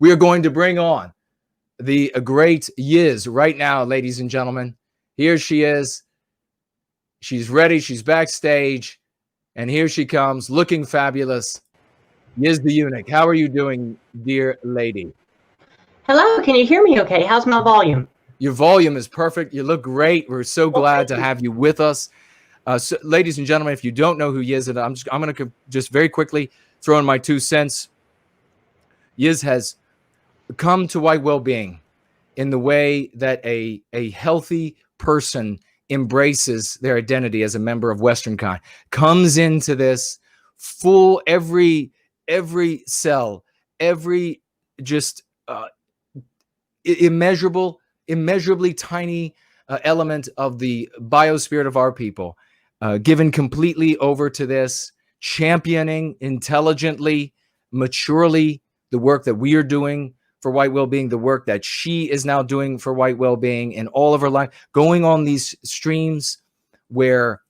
We are going to bring on the great Yizz right now, ladies and gentlemen. Here she is. She's ready. She's backstage. And here she comes, looking fabulous. Yizz the Eunuch. How are you doing, dear lady? Hello, can you hear me okay? How's my volume? Your volume is perfect. You look great. We're so glad to have you with us. So, ladies and gentlemen, if you don't know who Yizz is, I'm going to just very quickly throw in my 2 cents. Yizz has come to white well-being in the way that a healthy person embraces their identity as a member of Western kind, comes into this full, every cell, every just immeasurably tiny element of the biospirit of our people, given completely over to this, championing intelligently, maturely the work that we are doing for white well-being, the work that she is now doing for white well-being in all of her life, going on these streams where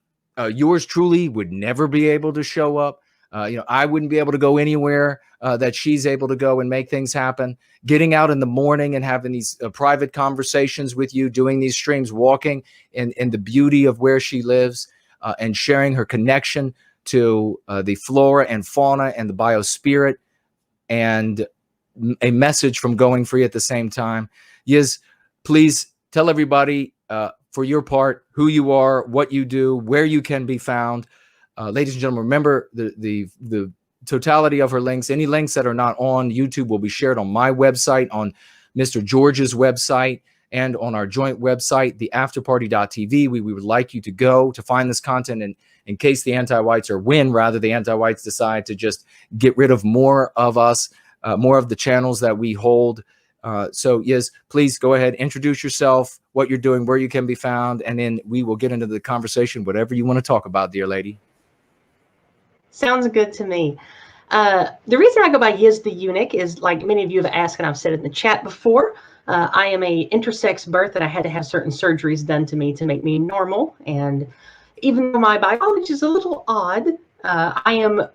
yours truly would never be able to show up. I wouldn't be able to go anywhere that she's able to go and make things happen. Getting out in the morning and having these private conversations with you, doing these streams, walking in the beauty of where she lives, and sharing her connection to the flora and fauna and the biospirit, and a message from Going Free at the same time. Yizz, please tell everybody, for your part, who you are, what you do, where you can be found. Ladies and gentlemen, remember the totality of her links. Any links that are not on YouTube will be shared on my website, on Mr. George's website, and on our joint website, theafterparty.tv. We would like you to go to find this content, and in case the anti-whites, or when rather the anti-whites decide to just get rid of more of us, more of the channels that we hold. So yes, please go ahead, introduce yourself, what you're doing, where you can be found, and then we will get into the conversation, whatever you want to talk about, dear lady. Sounds good to me. The reason I go by Yizz the Eunuch is, like many of you have asked, and I've said it in the chat before, I am a intersex birth, and I had to have certain surgeries done to me to make me normal. And even though my biology is a little odd, I am,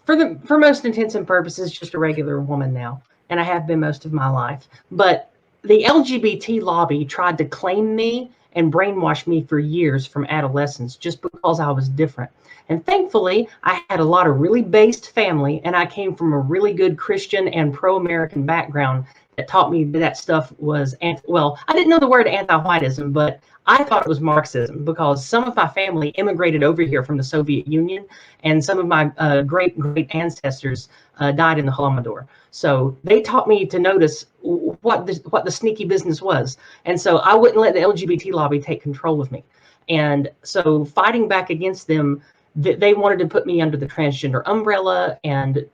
for most intents and purposes, just a regular woman now, and I have been most of my life. But the LGBT lobby tried to claim me and brainwash me for years from adolescence just because I was different. And thankfully, I had a lot of really based family, and I came from a really good Christian and pro-American background that taught me that stuff was, well, I didn't know the word anti-whiteism, but I thought it was Marxism, because some of my family immigrated over here from the Soviet Union, and some of my great ancestors died in the Holodomor. So they taught me to notice what the sneaky business was. And so I wouldn't let the LGBT lobby take control of me. And so fighting back against them, they wanted to put me under the transgender umbrella and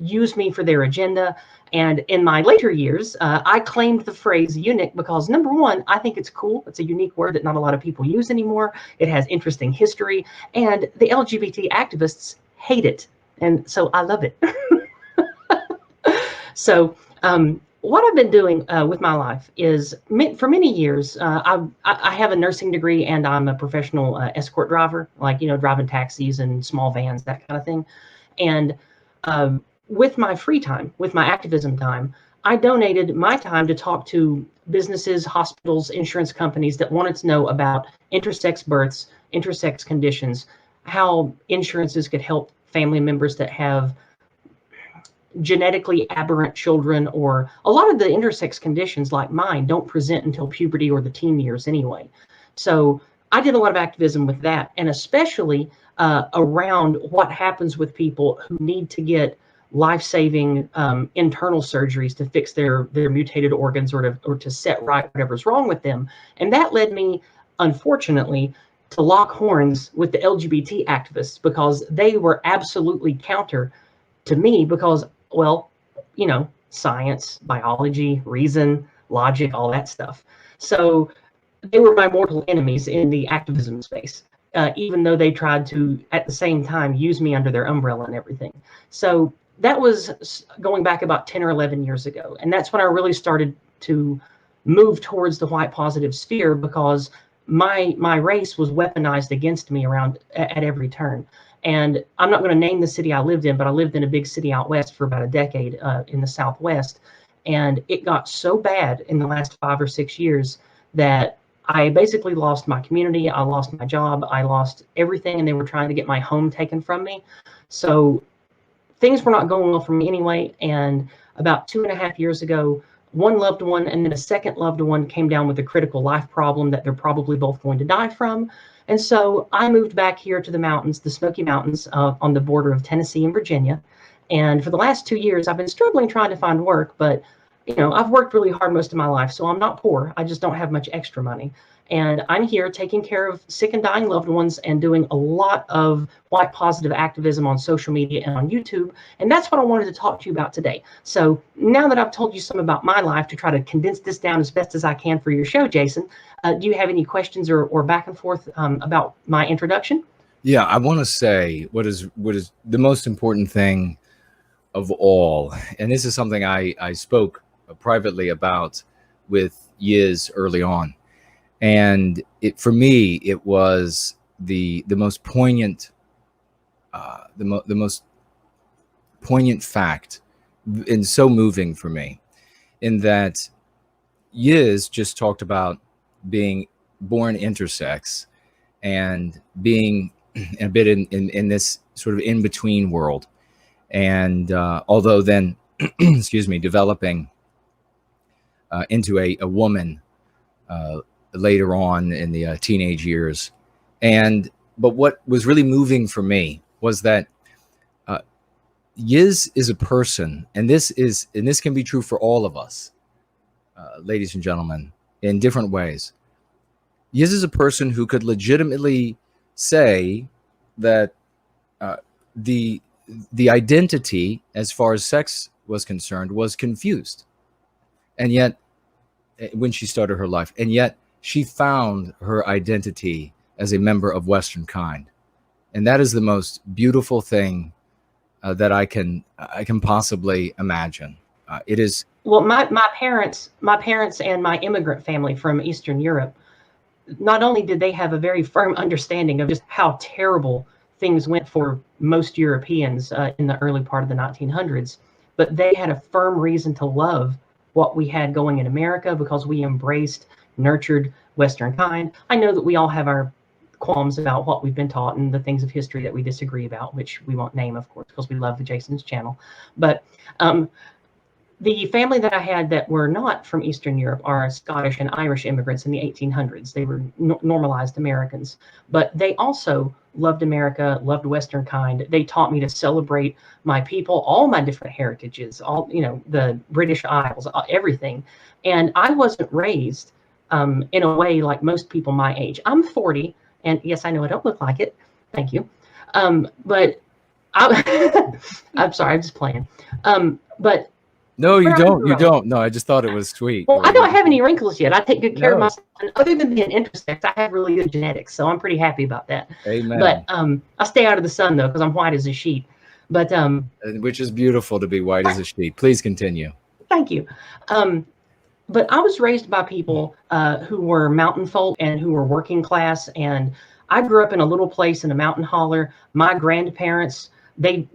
use me for their agenda. And in my later years, I claimed the phrase eunuch because, number one, I think it's cool. It's a unique word that not a lot of people use anymore. It has interesting history, and the LGBT activists hate it. And so I love it. So what I've been doing with my life is, for many years, I have a nursing degree, and I'm a professional escort driver, like, driving taxis and small vans, that kind of thing. And with my free time, with my activism time, I donated my time to talk to businesses, hospitals, insurance companies that wanted to know about intersex births, intersex conditions, how insurances could help family members that have genetically aberrant children, or a lot of the intersex conditions like mine don't present until puberty or the teen years anyway. So I did a lot of activism with that, and especially around what happens with people who need to get life-saving internal surgeries to fix their mutated organs, or to set right whatever's wrong with them. And that led me, unfortunately, to lock horns with the LGBT activists, because they were absolutely counter to me, because, well, science, biology, reason, logic, all that stuff. So they were my mortal enemies in the activism space, even though they tried to, at the same time, use me under their umbrella and everything. So that was going back about 10 or 11 years ago. And that's when I really started to move towards the white positive sphere, because my race was weaponized against me at every turn. And I'm not going to name the city I lived in, but I lived in a big city out west for about a decade in the Southwest. And it got so bad in the last 5 or 6 years that I basically lost my community. I lost my job. I lost everything. And they were trying to get my home taken from me. So things were not going well for me anyway. And about 2.5 years ago, one loved one and then a second loved one came down with a critical life problem that they're probably both going to die from. And so I moved back here to the mountains, the Smoky Mountains, on the border of Tennessee and Virginia. And for the last 2 years, I've been struggling trying to find work, but I've worked really hard most of my life, so I'm not poor. I just don't have much extra money. And I'm here taking care of sick and dying loved ones and doing a lot of white positive activism on social media and on YouTube. And that's what I wanted to talk to you about today. So now that I've told you some about my life to try to condense this down as best as I can for your show, Jason, do you have any questions or back and forth about my introduction? Yeah, I want to say what is the most important thing of all, and this is something I spoke privately about with Yizz early on. And for me, it was the most poignant, the most poignant fact, and so moving for me, in that Yizz just talked about being born intersex and being a bit in this sort of in between world, and although then, excuse me, developing into a woman. Later on in the teenage years. But what was really moving for me was that Yizz is a person, and this can be true for all of us, ladies and gentlemen, in different ways. Yizz is a person who could legitimately say that the identity, as far as sex was concerned, was confused, and yet when she started her life, and yet she found her identity as a member of Western kind. And that is the most beautiful thing that I can possibly imagine. It is. Well, my parents and my immigrant family from Eastern Europe, not only did they have a very firm understanding of just how terrible things went for most Europeans in the early part of the 1900s, but they had a firm reason to love what we had going in America because we embraced, nurtured Western kind. I know that we all have our qualms about what we've been taught and the things of history that we disagree about, which we won't name, of course, because we love the Jason's channel. But the family that I had that were not from Eastern Europe are Scottish and Irish immigrants in the 1800s. They were normalized Americans, but they also loved America, loved Western kind. They taught me to celebrate my people, all my different heritages, all, the British Isles, everything. And I wasn't raised in a way like most people my age. I'm 40, and yes, I know I don't look like it. Thank you. But I'm sorry, I'm just playing. But no, you don't. You don't. No, I just thought it was sweet. Well, I don't have any wrinkles yet. I take good care of myself. And other than being intersex, I have really good genetics, so I'm pretty happy about that. Amen. But I stay out of the sun though, because I'm white as a sheet. But which is beautiful to be white as a sheet. Please continue. Thank you. But I was raised by people who were mountain folk and who were working class, and I grew up in a little place in a mountain holler. My grandparents, they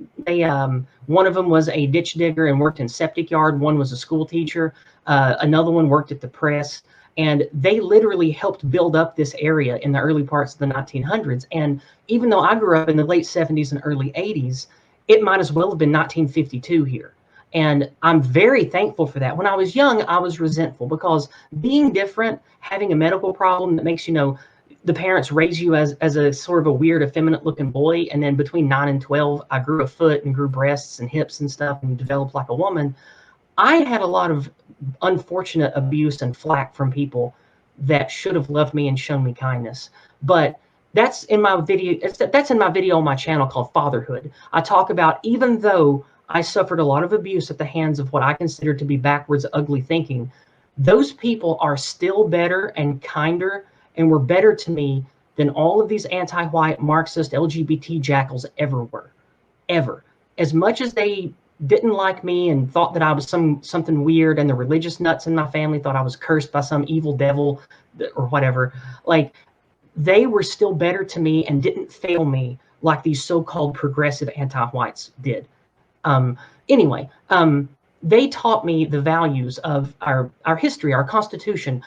one of them was a ditch digger and worked in septic yard. One was a school teacher. Another one worked at the press. And they literally helped build up this area in the early parts of the 1900s. And even though I grew up in the late 70s and early 80s, it might as well have been 1952 here. And I'm very thankful for that. When I was young, I was resentful because being different, having a medical problem that makes, the parents raise you as a sort of a weird, effeminate looking boy. And then between 9 and 12, I grew a foot and grew breasts and hips and stuff and developed like a woman. I had a lot of unfortunate abuse and flack from people that should have loved me and shown me kindness. But that's in my video. That's in my video on my channel called Fatherhood. I talk about, even though I suffered a lot of abuse at the hands of what I consider to be backwards, ugly thinking, those people are still better and kinder and were better to me than all of these anti-white Marxist LGBT jackals ever were, ever. As much as they didn't like me and thought that I was something weird, and the religious nuts in my family thought I was cursed by some evil devil or whatever, like, they were still better to me and didn't fail me like these so-called progressive anti-whites did. Anyway, they taught me the values of our history, our Constitution,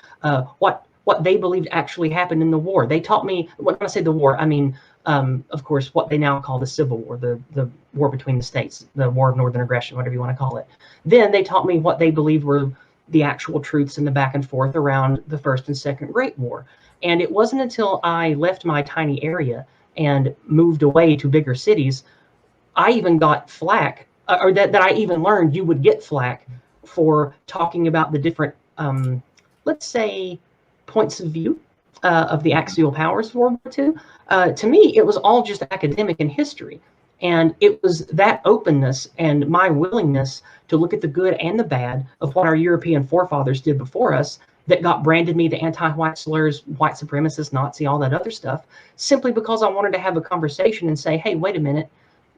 what they believed actually happened in the war. They taught me, when I say the war, I mean, of course, what they now call the Civil War, the war between the states, the War of Northern Aggression, whatever you want to call it. Then they taught me what they believed were the actual truths in the back and forth around the First and Second Great War. And it wasn't until I left my tiny area and moved away to bigger cities, I even got flack, or that I even learned you would get flack for talking about the different, let's say, points of view of the axial powers of World War II. To me, it was all just academic and history. And it was that openness and my willingness to look at the good and the bad of what our European forefathers did before us that got branded me the anti-white slurs, white supremacist, Nazi, all that other stuff, simply because I wanted to have a conversation and say, hey, wait a minute,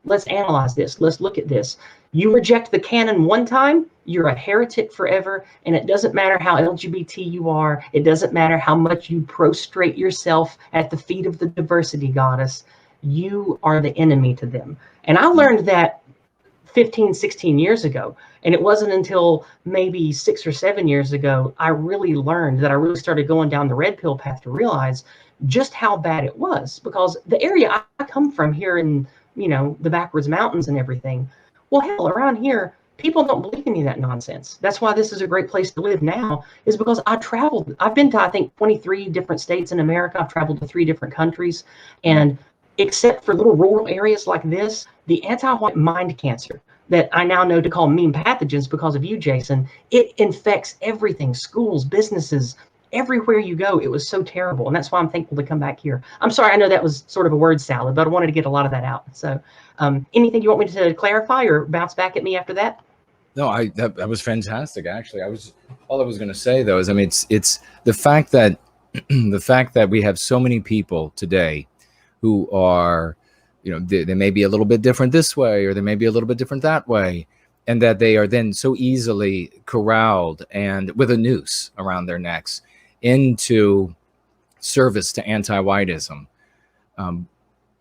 let's analyze this. Let's look at this. You reject the canon one time, you're a heretic forever. And it doesn't matter how LGBT you are. It doesn't matter how much you prostrate yourself at the feet of the diversity goddess. You are the enemy to them. And I learned that 15, 16 years ago. And it wasn't until maybe 6 or 7 years ago, I really learned that I really started going down the red pill path to realize just how bad it was. Because the area I come from here in, you know, the backwards mountains and everything, well, hell, around here, people don't believe any of that nonsense. That's why this is a great place to live now, is because I traveled. I've been to, I think, 23 different states in America. I've traveled to 3 different countries. And except for little rural areas like this, the anti-white mind cancer that I now know to call meme pathogens because of you, Jason, it infects everything, schools, businesses, everywhere you go. It was so terrible. And that's why I'm thankful to come back here. I'm sorry, I know that was sort of a word salad, but I wanted to get a lot of that out. So anything you want me to clarify or bounce back at me after that? No, that was fantastic. Actually, all I was going to say though is, I mean, it's the fact that the fact that we have so many people today who are, you know, they may be a little bit different this way, or they may be a little bit different that way, and that they are then so easily corralled and with a noose around their necks into service to anti-whiteism,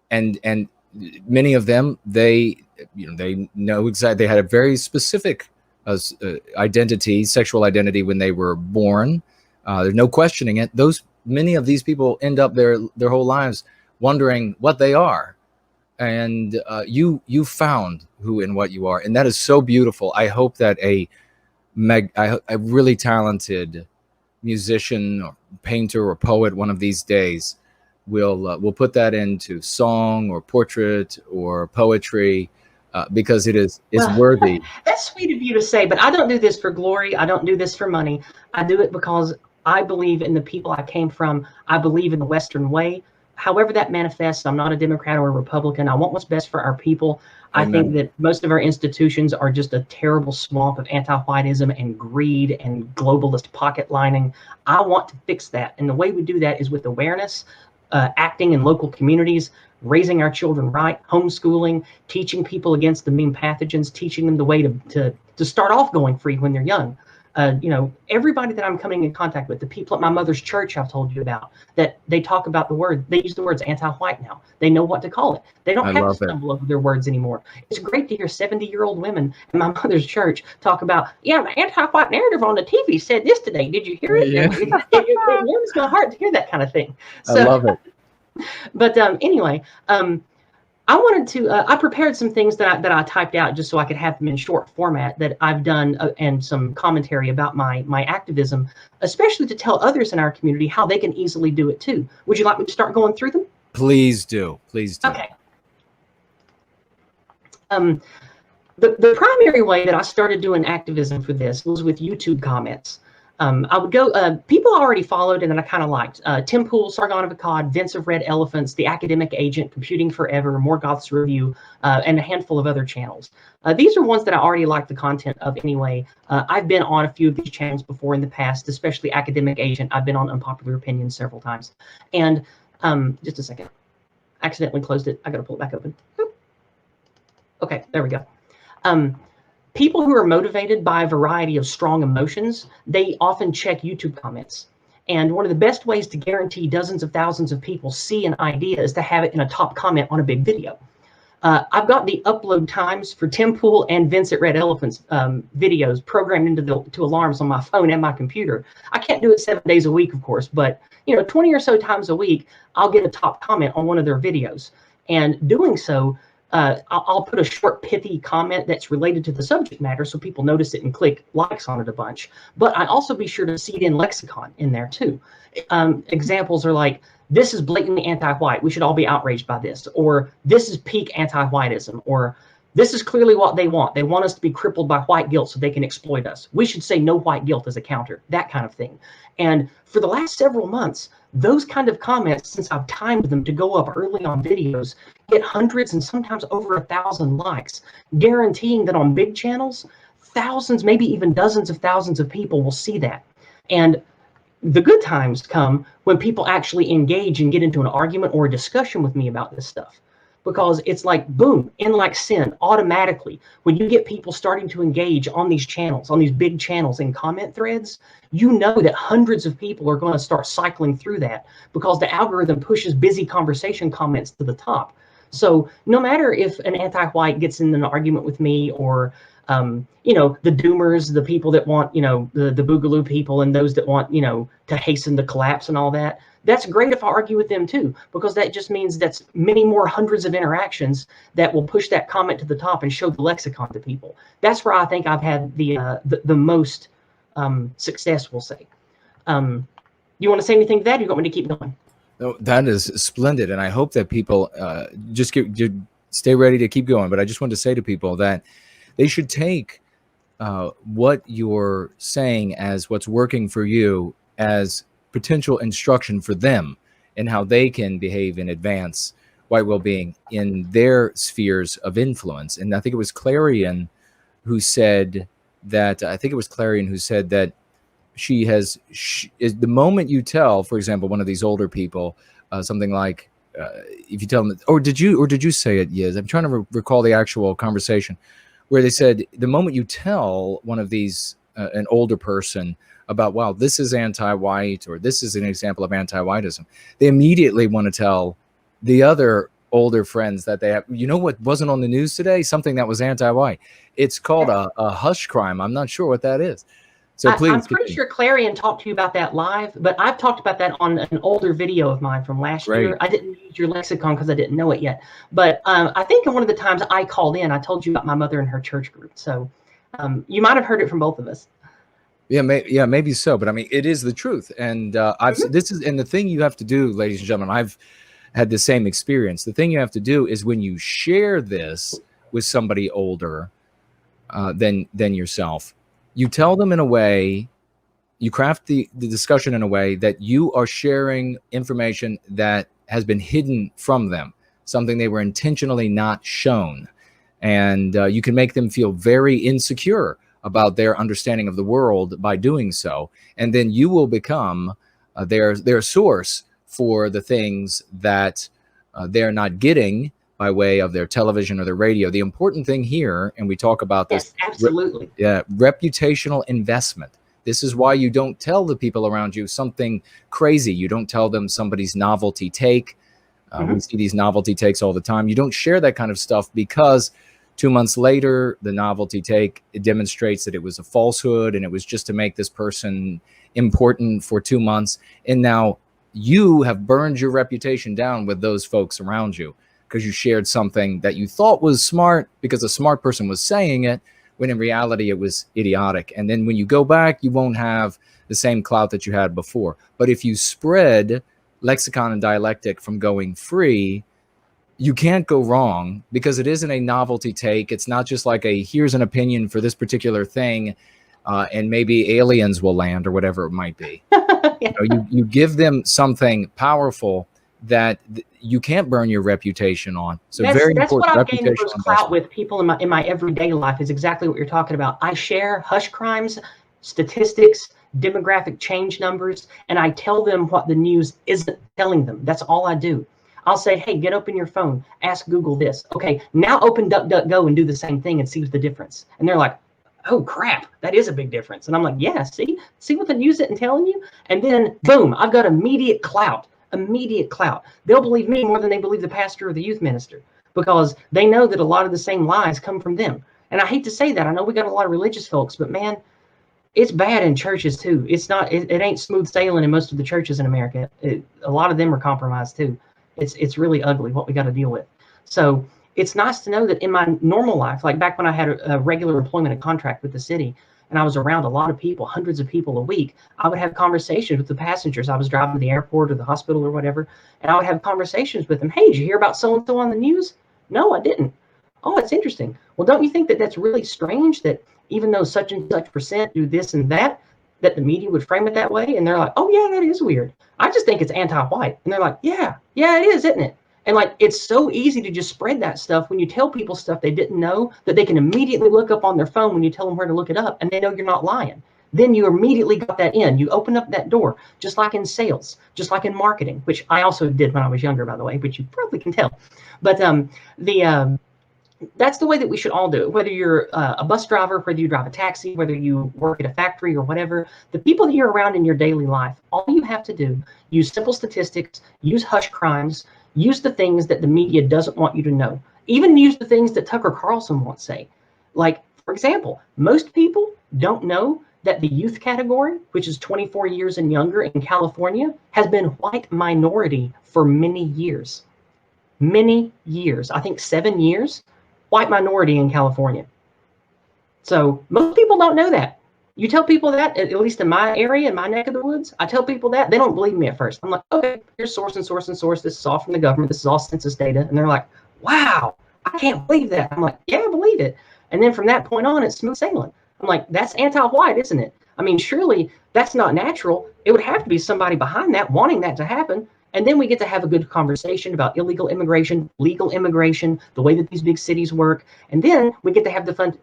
and many of them, they know exactly, they had a very specific identity, sexual identity when they were born. There's no questioning it. Many of these people end up their whole lives wondering what they are, and you found who and what you are, and that is so beautiful. I hope that a really talented musician or painter or poet one of these days will put that into song or portrait or poetry, because it is worthy. That's sweet of you to say, but I don't do this for glory. I don't do this for money. I do it because I believe in the people I came from. I believe in the Western way. However that manifests, I'm not a Democrat or a Republican. I want what's best for our people. I think that most of our institutions are just a terrible swamp of anti-whiteism and greed and globalist pocket lining. I want to fix that. And the way we do that is with awareness, acting in local communities, raising our children right, homeschooling, teaching people against the meme pathogens, teaching them the way to start off going free when they're young. You know, everybody that I'm coming in contact with, the people at my mother's church I've told you about, that they talk about the word, they use the words anti-white now. They know what to call it. They don't have to stumble over their words anymore. It's great to hear 70-year-old women in my mother's church talk about, yeah, the anti-white narrative on the TV said this today. Did you hear it? Yeah. It warms my heart to hear that kind of thing. So, I love it. But anyway, I wanted to, I prepared some things that I typed out just so I could have them in short format that I've done, and some commentary about my activism, especially to tell others in our community how they can easily do it too. Would you like me to start going through them? Please do. Please do. Okay. The primary way that I started doing activism for this was with YouTube comments. I would go, people I already followed and that I kind of liked. Tim Pool, Sargon of Akkad, Vince of Red Elephants, The Academic Agent, Computing Forever, More Goths Review, and a handful of other channels. These are ones that I already liked the content of anyway. I've been on a few of these channels before in the past, especially Academic Agent. I've been on Unpopular Opinions several times. And just a second. Accidentally closed it. I got to pull it back open. Okay, there we go. People who are motivated by a variety of strong emotions, they often check YouTube comments. And one of the best ways to guarantee dozens of thousands of people see an idea is to have it in a top comment on a big video. I've got the upload times for Tim Pool and Vincent Red Elephant's videos programmed into to alarms on my phone and my computer. I can't do it 7 days a week, of course, but 20 or so times a week, I'll get a top comment on one of their videos. And doing so, I'll put a short, pithy comment that's related to the subject matter so people notice it and click likes on it a bunch. But I also be sure to seed in lexicon in there too. Examples are like, this is blatantly anti-white. We should all be outraged by this. Or this is peak anti-whiteism. Or this is clearly what they want. They want us to be crippled by white guilt so they can exploit us. We should say no white guilt as a counter, that kind of thing. And for the last several months, those kind of comments, since I've timed them to go up early on videos, get hundreds and sometimes over 1,000 likes, guaranteeing that on big channels, thousands, maybe even dozens of thousands of people will see that. And the good times come when people actually engage and get into an argument or a discussion with me about this stuff. Because it's like, boom, in like sin, automatically. When you get people starting to engage on these channels, on these big channels in comment threads, you know that hundreds of people are going to start cycling through that because the algorithm pushes busy conversation comments to the top. So no matter if an anti-white gets in an argument with me or the doomers, the people that want, the boogaloo people and those that want, to hasten the collapse and all that. That's great if I argue with them too, because that just means that's many more hundreds of interactions that will push that comment to the top and show the lexicon to people. That's where I think I've had the most success, we'll say. You want to say anything to that, or you want me to keep going? No, that is splendid, and I hope that people just stay ready to keep going. But I just wanted to say to people that they should take what you're saying as what's working for you as potential instruction for them and how they can behave and advance white well-being in their spheres of influence. And I think it was Clarion who said that, the moment you tell, for example, one of these older people, something like, if you tell them, or did you say it, Yizz? I'm trying to recall the actual conversation where they said, the moment you tell one of these, an older person about, wow, this is anti-white, or this is an example of anti-whiteism, they immediately want to tell the other older friends that they have, what wasn't on the news today? Something that was anti-white. It's called a hush crime. I'm not sure what that is. So please. I'm pretty sure Clarion talked to you about that live, but I've talked about that on an older video of mine from last year. I didn't use your lexicon because I didn't know it yet. But I think in one of the times I called in, I told you about my mother and her church group. So you might have heard it from both of us. Yeah, maybe so. But I mean, it is the truth. And the thing you have to do, ladies and gentlemen, I've had the same experience. The thing you have to do is when you share this with somebody older than yourself, you tell them in a way, you craft the discussion in a way that you are sharing information that has been hidden from them, something they were intentionally not shown. And you can make them feel very insecure about their understanding of the world by doing so. And then you will become their source for the things that they're not getting by way of their television or their radio. The important thing here, and we talk about this, yes, absolutely, reputational investment. This is why you don't tell the people around you something crazy. You don't tell them somebody's novelty take. We see these novelty takes all the time. You don't share that kind of stuff because 2 months later, the novelty take, it demonstrates that it was a falsehood and it was just to make this person important for 2 months. And now you have burned your reputation down with those folks around you because you shared something that you thought was smart because a smart person was saying it, when in reality it was idiotic. And then when you go back, you won't have the same clout that you had before. But if you spread lexicon and dialectic from going free, you can't go wrong because it isn't a novelty take. It's not just like here's an opinion for this particular thing and maybe aliens will land or whatever it might be. You give them something powerful that you can't burn your reputation on. So that's important. What I've gained the most clout with people in my everyday life is exactly what you're talking about. I share hush crimes, statistics, demographic change numbers, and I tell them what the news isn't telling them. That's all I do. I'll say, hey, get open your phone, ask Google this. Okay, now open DuckDuckGo and do the same thing and see the difference. And they're like, oh crap, that is a big difference. And I'm like, yeah, see what the news isn't telling you? And then boom, I've got immediate clout. Immediate clout. They'll believe me more than they believe the pastor or the youth minister, because they know that a lot of the same lies come from them. And I hate to say that. I know we got a lot of religious folks, but man, it's bad in churches too. It's not. It ain't smooth sailing in most of the churches in America. A lot of them are compromised too. It's really ugly what we got to deal with. So it's nice to know that in my normal life, like back when I had a regular employment and contract with the city, and I was around a lot of people, hundreds of people a week, I would have conversations with the passengers. I was driving to the airport or the hospital or whatever, and I would have conversations with them. Hey, did you hear about so and so on the news? No, I didn't. Oh, it's interesting. Well, don't you think that that's really strange that even though such and such percent do this and that, that the media would frame it that way? And they're like, oh yeah, that is weird. I just think it's anti-white. And they're like, yeah, it is, isn't it? And like, it's so easy to just spread that stuff when you tell people stuff they didn't know, that they can immediately look up on their phone when you tell them where to look it up, and they know you're not lying. Then you immediately got that in. You open up that door, just like in sales, just like in marketing, which I also did when I was younger, by the way, which you probably can tell. But that's the way that we should all do it. Whether you're a bus driver, whether you drive a taxi, whether you work at a factory or whatever, the people that you're around in your daily life, all you have to do, use simple statistics, use hush crimes, use the things that the media doesn't want you to know. Even use the things that Tucker Carlson won't say. Like, for example, most people don't know that the youth category, which is 24 years and younger in California, has been white minority for many years. Many years. I think 7 years. White minority in California. So most people don't know that. You tell people that, at least in my area, in my neck of the woods, I tell people that, they don't believe me at first. I'm like, okay, here's source and source and source. This is all from the government. This is all census data. And they're like, wow, I can't believe that. I'm like, yeah, I believe it. And then from that point on, it's smooth sailing. I'm like, that's anti-white, isn't it? I mean, surely that's not natural. It would have to be somebody behind that wanting that to happen. And then we get to have a good conversation about illegal immigration, legal immigration, the way that these big cities work. And then we get to have the fun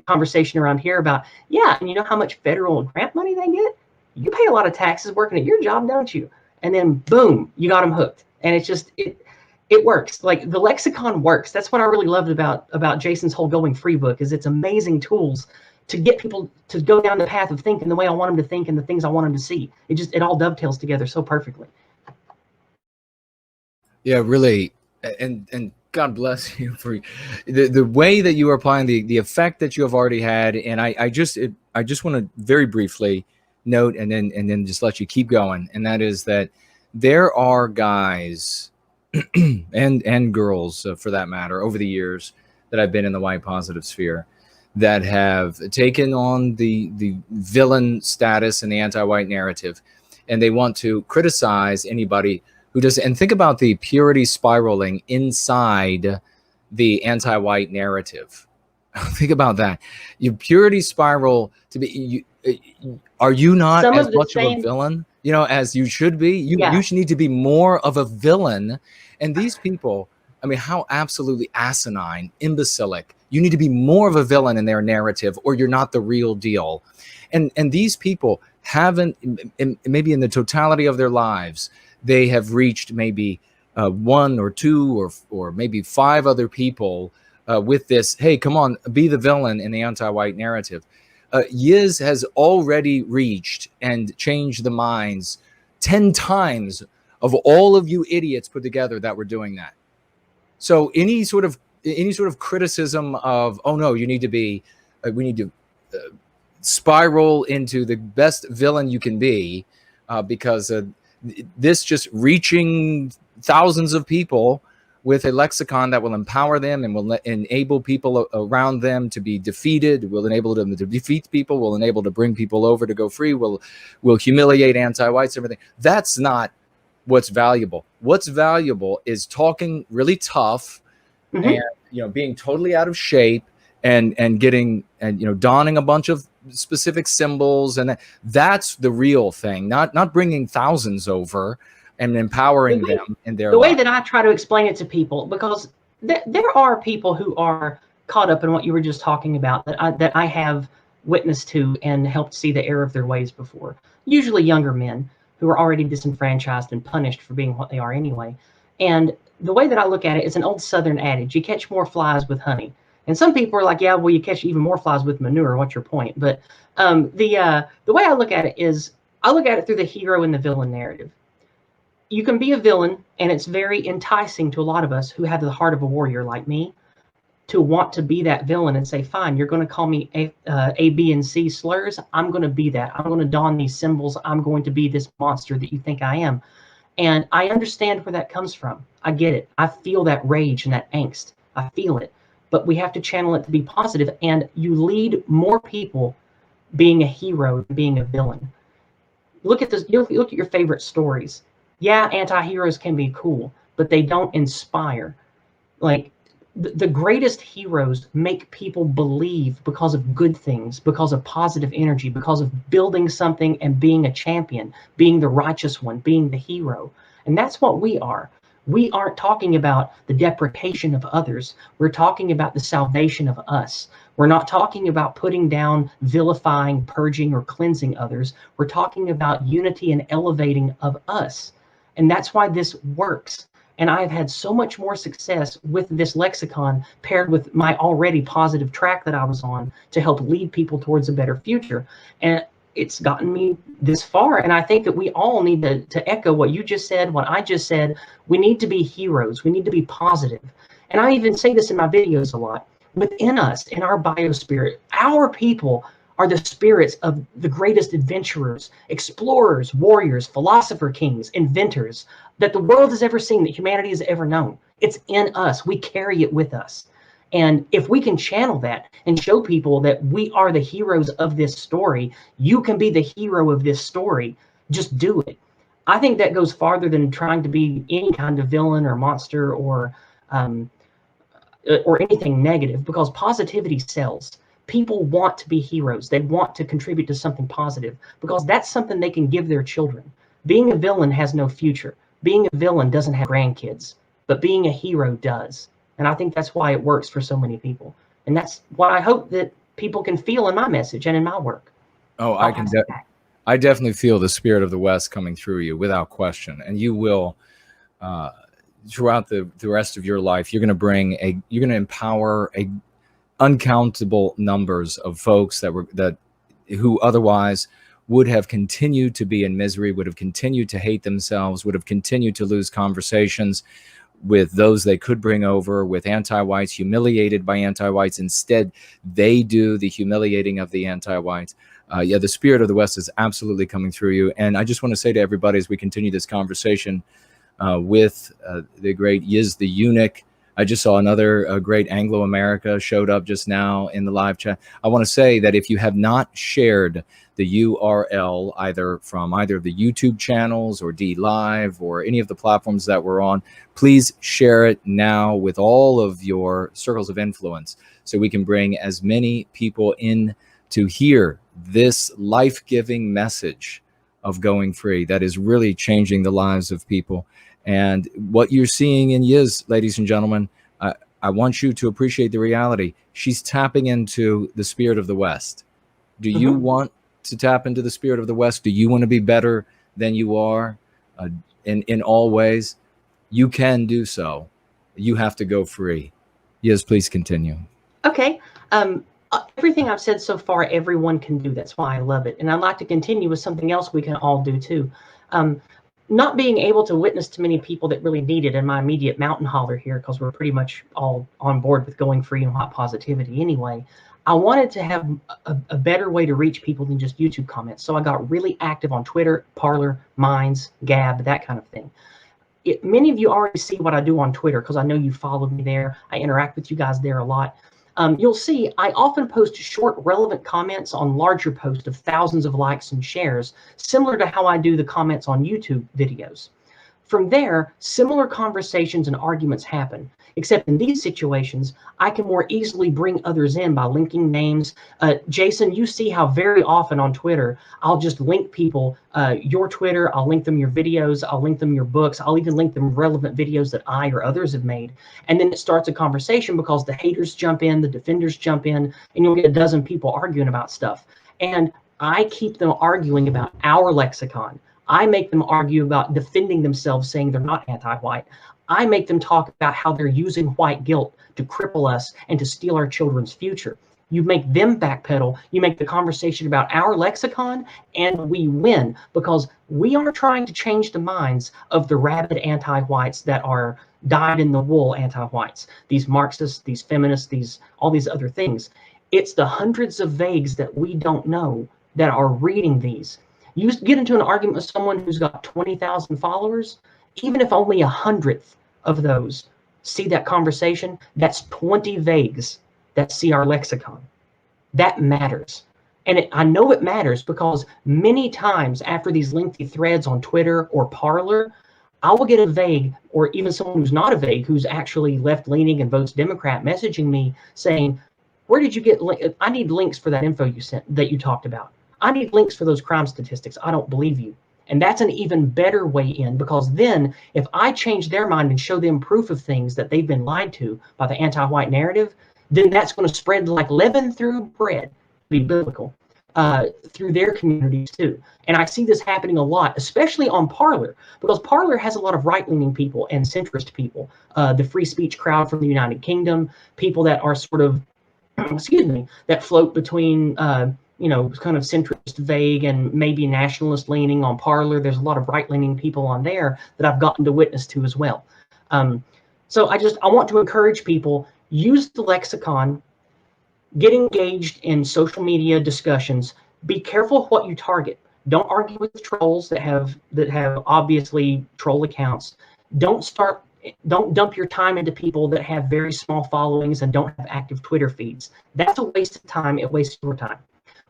conversation around here about, yeah, and you know how much federal grant money they get? You pay a lot of taxes working at your job, don't you? And then boom, you got them hooked. And it's just, it works. Like, the lexicon works. That's what I really loved about Jason's whole Going Free book, is it's amazing tools to get people to go down the path of thinking the way I want them to think and the things I want them to see. It all dovetails together so perfectly. Yeah, really, and God bless you for the way that you are applying the effect that you have already had. And I just want to very briefly note, and then just let you keep going. And that is that there are guys and girls, for that matter, over the years that I've been in the white positive sphere, that have taken on the villain status and the anti-white narrative, and they want to criticize anybody who does. And think about the purity spiraling inside the anti-white narrative. Think about that. Your purity spiral to be. Are you not as much of a villain, as you should be? You should need to be more of a villain. And these people, I mean, how absolutely asinine, imbecilic. You need to be more of a villain in their narrative, or you're not the real deal. And these people haven't, maybe in the totality of their lives, they have reached maybe one or two or maybe five other people with this, hey, come on, be the villain in the anti-white narrative. Yizz has already reached and changed the minds 10 times of all of you idiots put together that were doing that. So any sort of criticism of, oh no, you need to be, we need to spiral into the best villain you can be, because this just reaching thousands of people with a lexicon that will empower them and will enable people around them to be defeated, will enable them to defeat people, will enable to bring people over to go free, will humiliate anti-whites, everything. That's not what's valuable. What's valuable is talking really tough, and being totally out of shape, and getting, and donning a bunch of specific symbols, and that's the real thing. Not bringing thousands over and empowering them in their the way that I try to explain it to people, because there are people who are caught up in what you were just talking about, that I have witnessed to and helped see the error of their ways before. Usually younger men who are already disenfranchised and punished for being what they are anyway. And the way that I look at it is an old Southern adage: you catch more flies with honey. And some people are like, yeah, well, you catch even more flies with manure. What's your point? But the way I look at it is, I look at it through the hero and the villain narrative. You can be a villain, and it's very enticing to a lot of us who have the heart of a warrior like me to want to be that villain and say, fine, you're going to call me A, B, and C slurs. I'm going to be that. I'm going to don these symbols. I'm going to be this monster that you think I am. And I understand where that comes from. I get it. I feel that rage and that angst. I feel it. But we have to channel it to be positive. And you lead more people being a hero than being a villain. Look at this. Look at your favorite stories. Yeah, anti-heroes can be cool, but they don't inspire. Like, the greatest heroes make people believe because of good things, because of positive energy, because of building something and being a champion, being the righteous one, being the hero. And that's what we are. We aren't talking about the deprecation of others. We're talking about the salvation of us. We're not talking about putting down, vilifying, purging, or cleansing others. We're talking about unity and elevating of us. And that's why this works. And I've had so much more success with this lexicon paired with my already positive track that I was on to help lead people towards a better future. And it's gotten me this far. And I think that we all need to echo what you just said, what I just said. We need to be heroes. We need to be positive. And I even say this in my videos a lot. Within us, in our biospirit, our people are the spirits of the greatest adventurers, explorers, warriors, philosopher kings, inventors that the world has ever seen, that humanity has ever known. It's in us. We carry it with us. And if we can channel that and show people that we are the heroes of this story, you can be the hero of this story. Just do it. I think that goes farther than trying to be any kind of villain or monster or anything negative, because positivity sells. People want to be heroes. They want to contribute to something positive because that's something they can give their children. Being a villain has no future. Being a villain doesn't have grandkids, but being a hero does. And I think that's why it works for so many people. And that's what I hope that people can feel in my message and in my work. Oh, I definitely feel the spirit of the West coming through you without question. And you will, throughout the rest of your life, you're going to empower uncountable numbers of folks who otherwise would have continued to be in misery, would have continued to hate themselves, would have continued to lose conversations with those they could bring over, with anti-whites, humiliated by anti-whites. Instead, they do the humiliating of the anti-whites. Yeah, the spirit of the West is absolutely coming through you. And I just want to say to everybody, as we continue this conversation with the great Yizz the Eunuch, I just saw another great Anglo-America showed up just now in the live chat. I want to say that if you have not shared the URL either from either of the YouTube channels or D Live or any of the platforms that we're on, please share it now with all of your circles of influence so we can bring as many people in to hear this life-giving message of going free that is really changing the lives of people. And what you're seeing in Yizz, ladies and gentlemen, I want you to appreciate the reality. She's tapping into the spirit of the West. Do you want to tap into the spirit of the West? Do you want to be better than you are in all ways? You can do so. You have to go free. Yizz, please continue. Okay. Everything I've said so far, everyone can do. That's why I love it. And I'd like to continue with something else we can all do too. Not being able to witness to many people that really need it in my immediate mountain holler here, because we're pretty much all on board with going free and hot positivity anyway, I wanted to have a better way to reach people than just YouTube comments. So I got really active on Twitter, Parler, Minds, Gab, that kind of thing. Many of you already see what I do on Twitter because I know you follow me there. I interact with you guys there a lot. You'll see I often post short, relevant comments on larger posts of thousands of likes and shares, similar to how I do the comments on YouTube videos. From there, similar conversations and arguments happen, except in these situations, I can more easily bring others in by linking names. Jason, you see how very often on Twitter, I'll just link people, your Twitter, I'll link them your videos, I'll link them your books, I'll even link them relevant videos that I or others have made. And then it starts a conversation because the haters jump in, the defenders jump in, and you'll get a dozen people arguing about stuff. And I keep them arguing about our lexicon. I make them argue about defending themselves, saying they're not anti-white. I make them talk about how they're using white guilt to cripple us and to steal our children's future. You make them backpedal. You make the conversation about our lexicon, and we win, because we are trying to change the minds of the rabid anti-whites that are dyed-in-the-wool anti-whites. These Marxists, these feminists, all these other things. It's the hundreds of vagues that we don't know that are reading these. You get into an argument with someone who's got 20,000 followers, even if only 100th of those see that conversation, that's 20 vagues that see our lexicon. That matters. And I know it matters because many times after these lengthy threads on Twitter or Parler, I will get a vague, or even someone who's not a vague, who's actually left-leaning and votes Democrat, messaging me saying, where did you get, I need links for that info you sent, that you talked about. I need links for those crime statistics. I don't believe you. And that's an even better way in, because then if I change their mind and show them proof of things that they've been lied to by the anti-white narrative, then that's going to spread like leaven through bread, to be biblical, through their communities too. And I see this happening a lot, especially on Parler, because Parler has a lot of right-leaning people and centrist people, the free speech crowd from the United Kingdom, people that are sort of, excuse me, that float between kind of centrist, vague, and maybe nationalist leaning on Parler. There's a lot of right-leaning people on there that I've gotten to witness to as well. So I want to encourage people, use the lexicon, get engaged in social media discussions, be careful what you target. Don't argue with trolls that have obviously troll accounts. Don't dump your time into people that have very small followings and don't have active Twitter feeds. That's a waste of time. It wastes your time.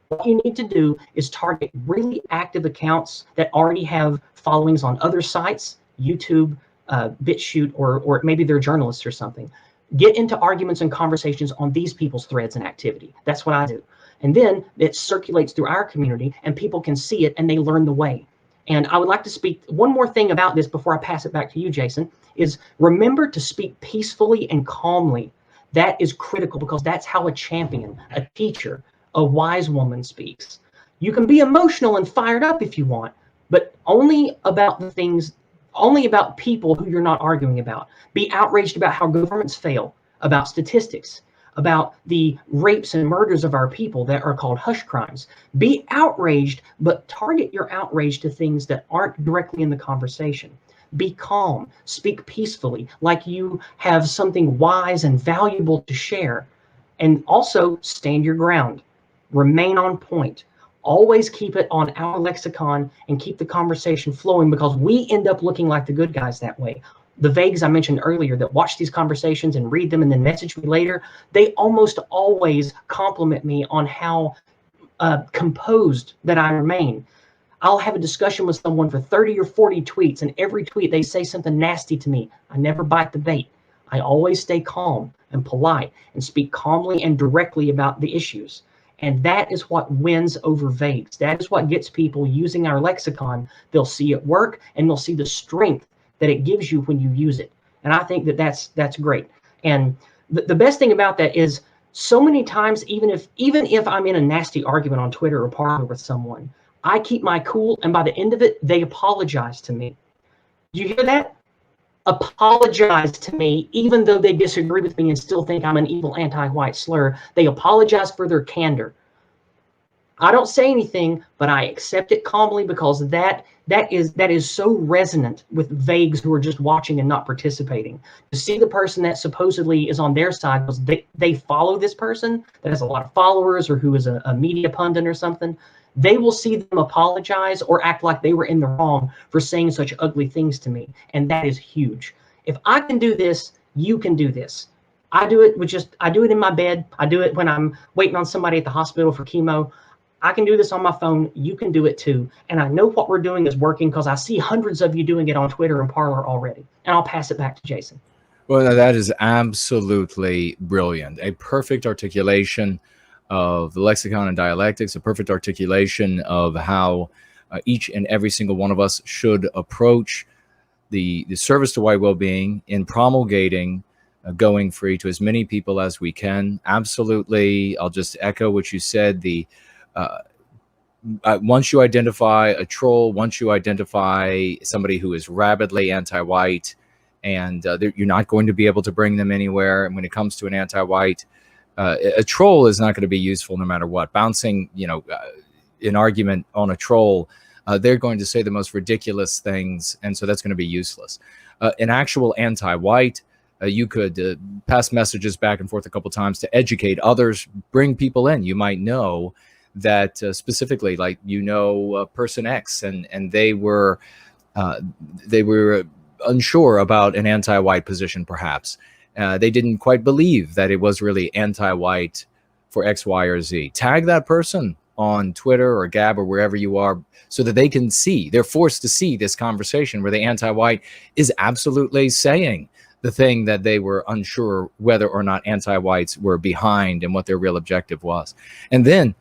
What you need to do is target really active accounts that already have followings on other sites, YouTube, BitChute, or maybe they're journalists or something. Get into arguments and conversations on these people's threads and activity. That's what I do. And then it circulates through our community and people can see it and they learn the way. And I would like to speak one more thing about this before I pass it back to you, Jason, is remember to speak peacefully and calmly. That is critical, because that's how a champion, a teacher, a wise woman speaks. You can be emotional and fired up if you want, but only about people who you're not arguing about. Be outraged about how governments fail, about statistics, about the rapes and murders of our people that are called hush crimes. Be outraged, but target your outrage to things that aren't directly in the conversation. Be calm, speak peacefully, like you have something wise and valuable to share. And also stand your ground. Remain on point. Always keep it on our lexicon and keep the conversation flowing, because we end up looking like the good guys that way. The vagues I mentioned earlier that watch these conversations and read them and then message me later, they almost always compliment me on how composed that I remain. I'll have a discussion with someone for 30 or 40 tweets, and every tweet they say something nasty to me. I never bite the bait. I always stay calm and polite and speak calmly and directly about the issues. And that is what wins over vagues. That is what gets people using our lexicon. They'll see it work, and they'll see the strength that it gives you when you use it. And I think that that's great. And the best thing about that is, so many times, even if I'm in a nasty argument on Twitter or Parler with someone, I keep my cool, and by the end of it, they apologize to me. Do you hear that? Apologize to me, even though they disagree with me and still think I'm an evil anti-white slur. They apologize for their candor. I don't say anything, but I accept it calmly, because that is so resonant with vagues who are just watching and not participating. To see the person that supposedly is on their side, because they follow this person that has a lot of followers, or who is a media pundit or something, they will see them apologize or act like they were in the wrong for saying such ugly things to me. And that is huge. If I can do this, you can do this. I do it in my bed. I do it when I'm waiting on somebody at the hospital for chemo. I can do this on my phone. You can do it too. And I know what we're doing is working, because I see hundreds of you doing it on Twitter and Parler already. And I'll pass it back to Jason. Well, that is absolutely brilliant. A perfect articulation of the lexicon and dialectics, a perfect articulation of how each and every single one of us should approach the service to white well-being in promulgating going free to as many people as we can. Absolutely. I'll just echo what you said. Once you identify a troll, once you identify somebody who is rabidly anti-white, and you're not going to be able to bring them anywhere. And when it comes to an anti-white, a troll is not going to be useful no matter what. Bouncing, an argument on a troll, they're going to say the most ridiculous things, and so that's going to be useless. An actual anti-white, you could pass messages back and forth a couple times to educate others, bring people in. You might know that specifically, like, person X, and they were unsure about an anti-white position, perhaps. They didn't quite believe that it was really anti-white for X, Y, or Z. Tag that person on Twitter or Gab or wherever you are, so that they can see. They're forced to see this conversation where the anti-white is absolutely saying the thing that they were unsure whether or not anti-whites were behind and what their real objective was. And then,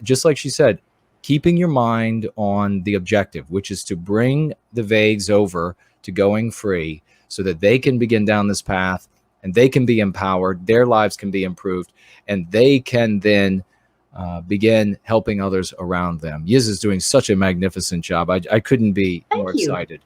just like she said, keeping your mind on the objective, which is to bring the vagues over to going free so that they can begin down this path and they can be empowered, their lives can be improved, and they can then begin helping others around them. Yizz is doing such a magnificent job. I couldn't be more excited.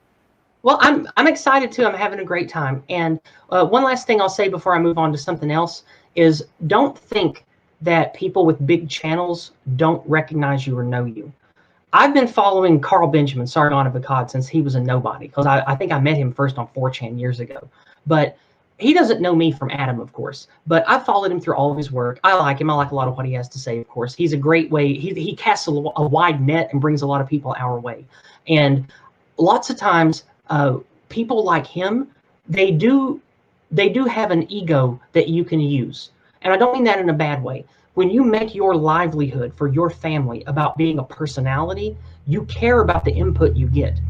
Well, I'm excited too. I'm having a great time. And one last thing I'll say before I move on to something else is, don't think that people with big channels don't recognize you or know you. I've been following Carl Benjamin, Sargon of Akkad, since he was a nobody, because I think I met him first on 4chan years ago. But he doesn't know me from Adam, of course, but I've followed him through all of his work. I like him. I like a lot of what he has to say, of course. He's a great way. He casts a wide net and brings a lot of people our way. And lots of times, people like him, they do have an ego that you can use. And I don't mean that in a bad way. When you make your livelihood for your family about being a personality, you care about the input you get.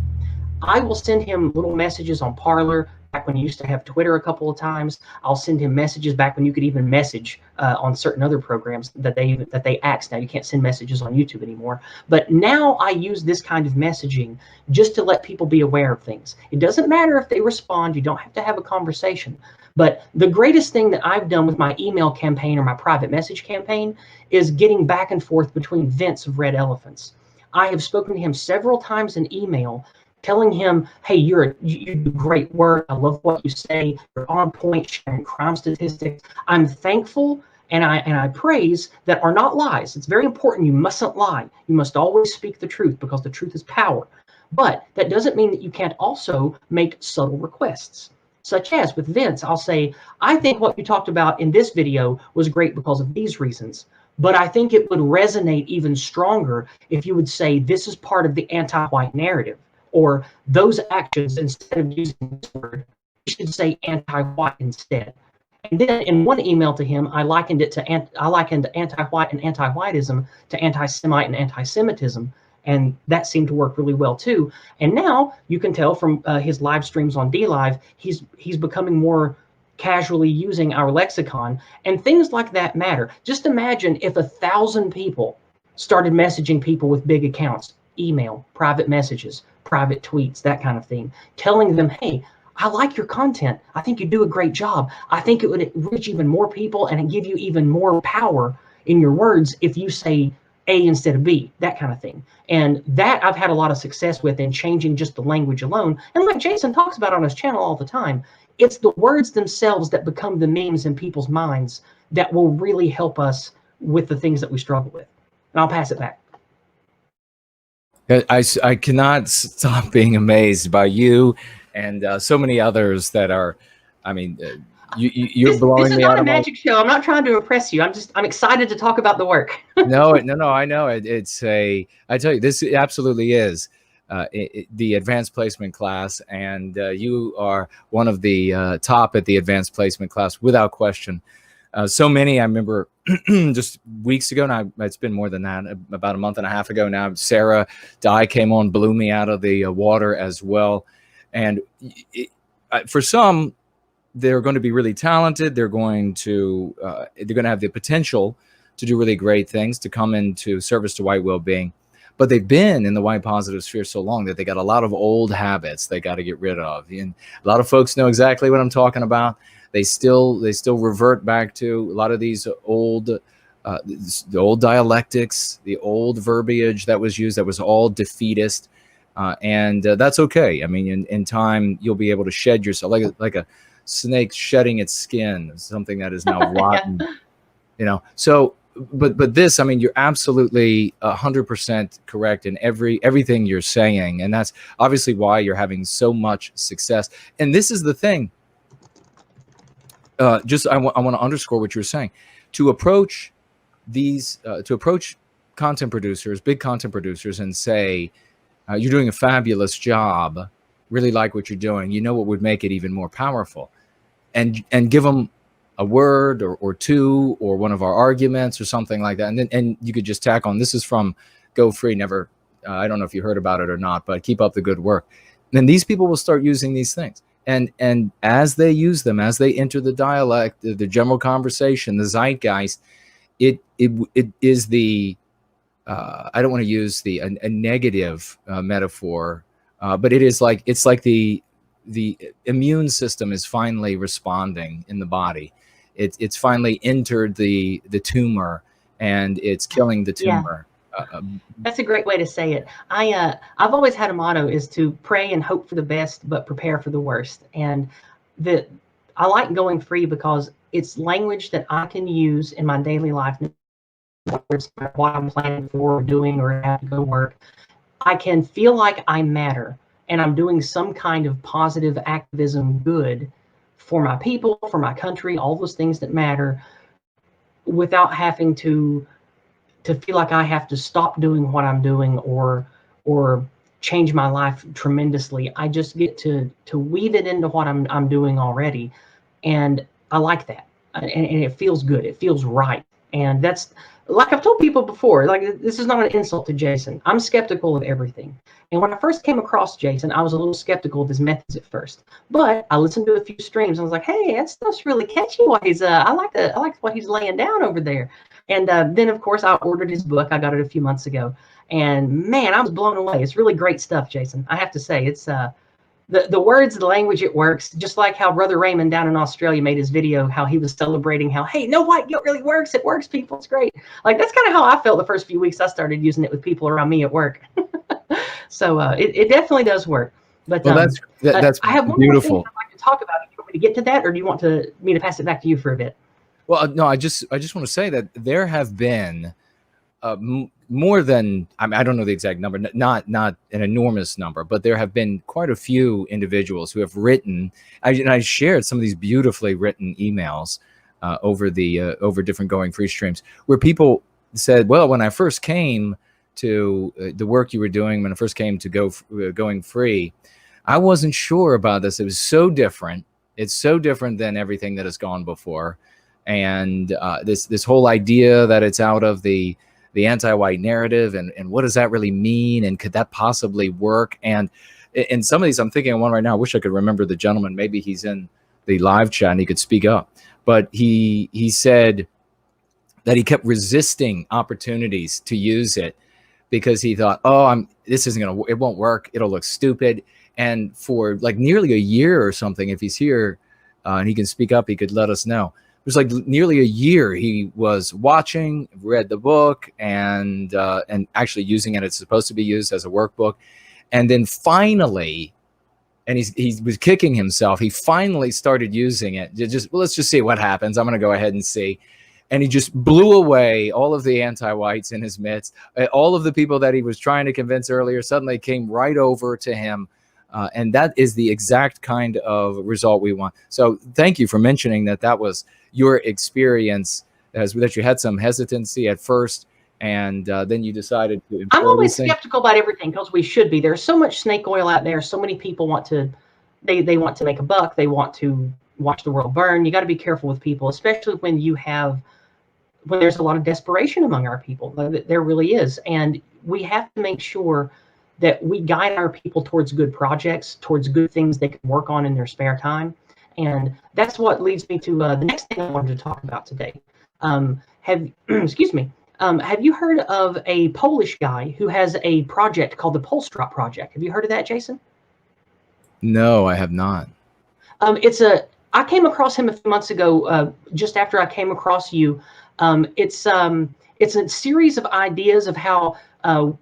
I will send him little messages on Parler, back when you used to have Twitter a couple of times. I'll send him messages back when you could even message on certain other programs that they axed. Now you can't send messages on YouTube anymore. But now I use this kind of messaging just to let people be aware of things. It doesn't matter if they respond. You don't have to have a conversation. But the greatest thing that I've done with my email campaign or my private message campaign is getting back and forth between Vince of Red Elephants. I have spoken to him several times in email, telling him, hey, you do great work. I love what you say. You're on point, sharing crime statistics. I'm thankful and I praise that are not lies. It's very important. You mustn't lie. You must always speak the truth, because the truth is power. But that doesn't mean that you can't also make subtle requests, such as with Vince. I'll say, I think what you talked about in this video was great because of these reasons. But I think it would resonate even stronger if you would say this is part of the anti-white narrative. Or those actions, instead of using this word, you should say anti-white instead. And then in one email to him, I likened anti-white and anti-whiteism to anti-Semite and anti-Semitism, and that seemed to work really well too. And now you can tell from his live streams on DLive, he's becoming more casually using our lexicon, and things like that matter. Just imagine if 1,000 people started messaging people with big accounts, email, private messages, private tweets, that kind of thing, telling them, hey, I like your content. I think you do a great job. I think it would reach even more people and give you even more power in your words if you say A instead of B, that kind of thing. And that I've had a lot of success with in changing just the language alone. And like Jason talks about on his channel all the time, it's the words themselves that become the memes in people's minds that will really help us with the things that we struggle with. And I'll pass it back. I cannot stop being amazed by you and so many others that are, I mean, you're blowing me out of my... This is not a magic show. I'm not trying to impress you. I'm excited to talk about the work. No, I know. I tell you, this absolutely is the advanced placement class, and you are one of the top at the advanced placement class without question. So many, I remember just weeks ago now, it's been more than that, about a month and a half ago now, Sarah Dye came on, blew me out of the water as well. And for some, they're going to be really talented. They're going to have the potential to do really great things, to come into service to white well-being. But they've been in the white positive sphere so long that they got a lot of old habits they got to get rid of. And a lot of folks know exactly what I'm talking about. They still revert back to a lot of these old, the old dialectics, the old verbiage that was used that was all defeatist. and that's okay. I mean, in time, you'll be able to shed yourself like a snake shedding its skin, something that is now rotten. You know, so but this, I mean, you're absolutely 100% correct in everything you're saying, and that's obviously why you're having so much success. And this is the thing. Just I want to underscore what you're saying. To approach content producers, big content producers, and say, you're doing a fabulous job, really like what you're doing, you know what would make it even more powerful, and give them a word or two or one of our arguments or something like that, and you could just tack on, this is from Go Free, never I don't know if you heard about it or not, but keep up the good work. And these people will start using these things, and as they use them, as they enter the dialect, the general conversation, the zeitgeist, it is the I don't want to use a negative metaphor, but it's like the immune system is finally responding in the body. It's finally entered the tumor, and it's killing the tumor. That's a great way to say it. I've always had a motto is to pray and hope for the best, but prepare for the worst. And I like Going Free because it's language that I can use in my daily life. What I'm planning for, doing, or have to go work, I can feel like I matter, and I'm doing some kind of positive activism good for my people, for my country, all those things that matter, without having to feel like I have to stop doing what I'm doing or change my life tremendously. I just get to weave it into what I'm doing already, and I like that, and it feels good. It feels right, and that's, like I've told people before, like, this is not an insult to Jason. I'm skeptical of everything. And when I first came across Jason, I was a little skeptical of his methods at first. But I listened to a few streams and I was like, hey, that stuff's really catchy. What he's I like what he's laying down over there. And then of course I ordered his book. I got it a few months ago. And man, I was blown away. It's really great stuff, Jason. I have to say, it's the words, the language, it works. Just like how Brother Raymond down in Australia made his video, how he was celebrating how, hey, no white guilt really works. It works, people. It's great. Like, that's kind of how I felt the first few weeks I started using it with people around me at work. So it definitely does work. But well, that's I have one beautiful. more thing I'd like to talk about. Do you want me to get to that, or do you want me to pass it back to you for a bit? Well, no, I just want to say that there have been more than, I mean, I don't know the exact number, not an enormous number, but there have been quite a few individuals who have written. I shared some of these beautifully written emails over different Going Free streams, where people said, well, when I first came to the work you were doing, when I first came to Going Free, I wasn't sure about this. It was so different. It's so different than everything that has gone before. And this whole idea that it's out of the anti-white narrative, and what does that really mean, and could that possibly work? And in some of these, I'm thinking of one right now. I wish I could remember the gentleman. Maybe he's in the live chat and he could speak up. But he said that he kept resisting opportunities to use it because he thought, oh, this isn't gonna, it won't work. It'll look stupid. And for like nearly a year or something, if he's here and he can speak up, he could let us know. It was like nearly a year he was watching, read the book, and actually using it. It's supposed to be used as a workbook. And then finally, and he was kicking himself, he finally started using it. Let's just see what happens. I'm going to go ahead and see. And he just blew away all of the anti-whites in his midst. All of the people that he was trying to convince earlier suddenly came right over to him. And that is the exact kind of result we want. So thank you for mentioning that was your experience, that you had some hesitancy at first, and then you decided to. I'm always skeptical about everything, because we should be. There's so much snake oil out there. So many people want to, they want to make a buck. They want to watch the world burn. You got to be careful with people, especially when there's a lot of desperation among our people. There really is. And we have to make sure that we guide our people towards good projects, towards good things they can work on in their spare time. And that's what leads me to the next thing I wanted to talk about today. Excuse me. Have you heard of a Polish guy who has a project called the Pulse Drop Project? Have you heard of that, Jason? No, I have not. I came across him a few months ago, just after I came across you. It's a series of ideas of how,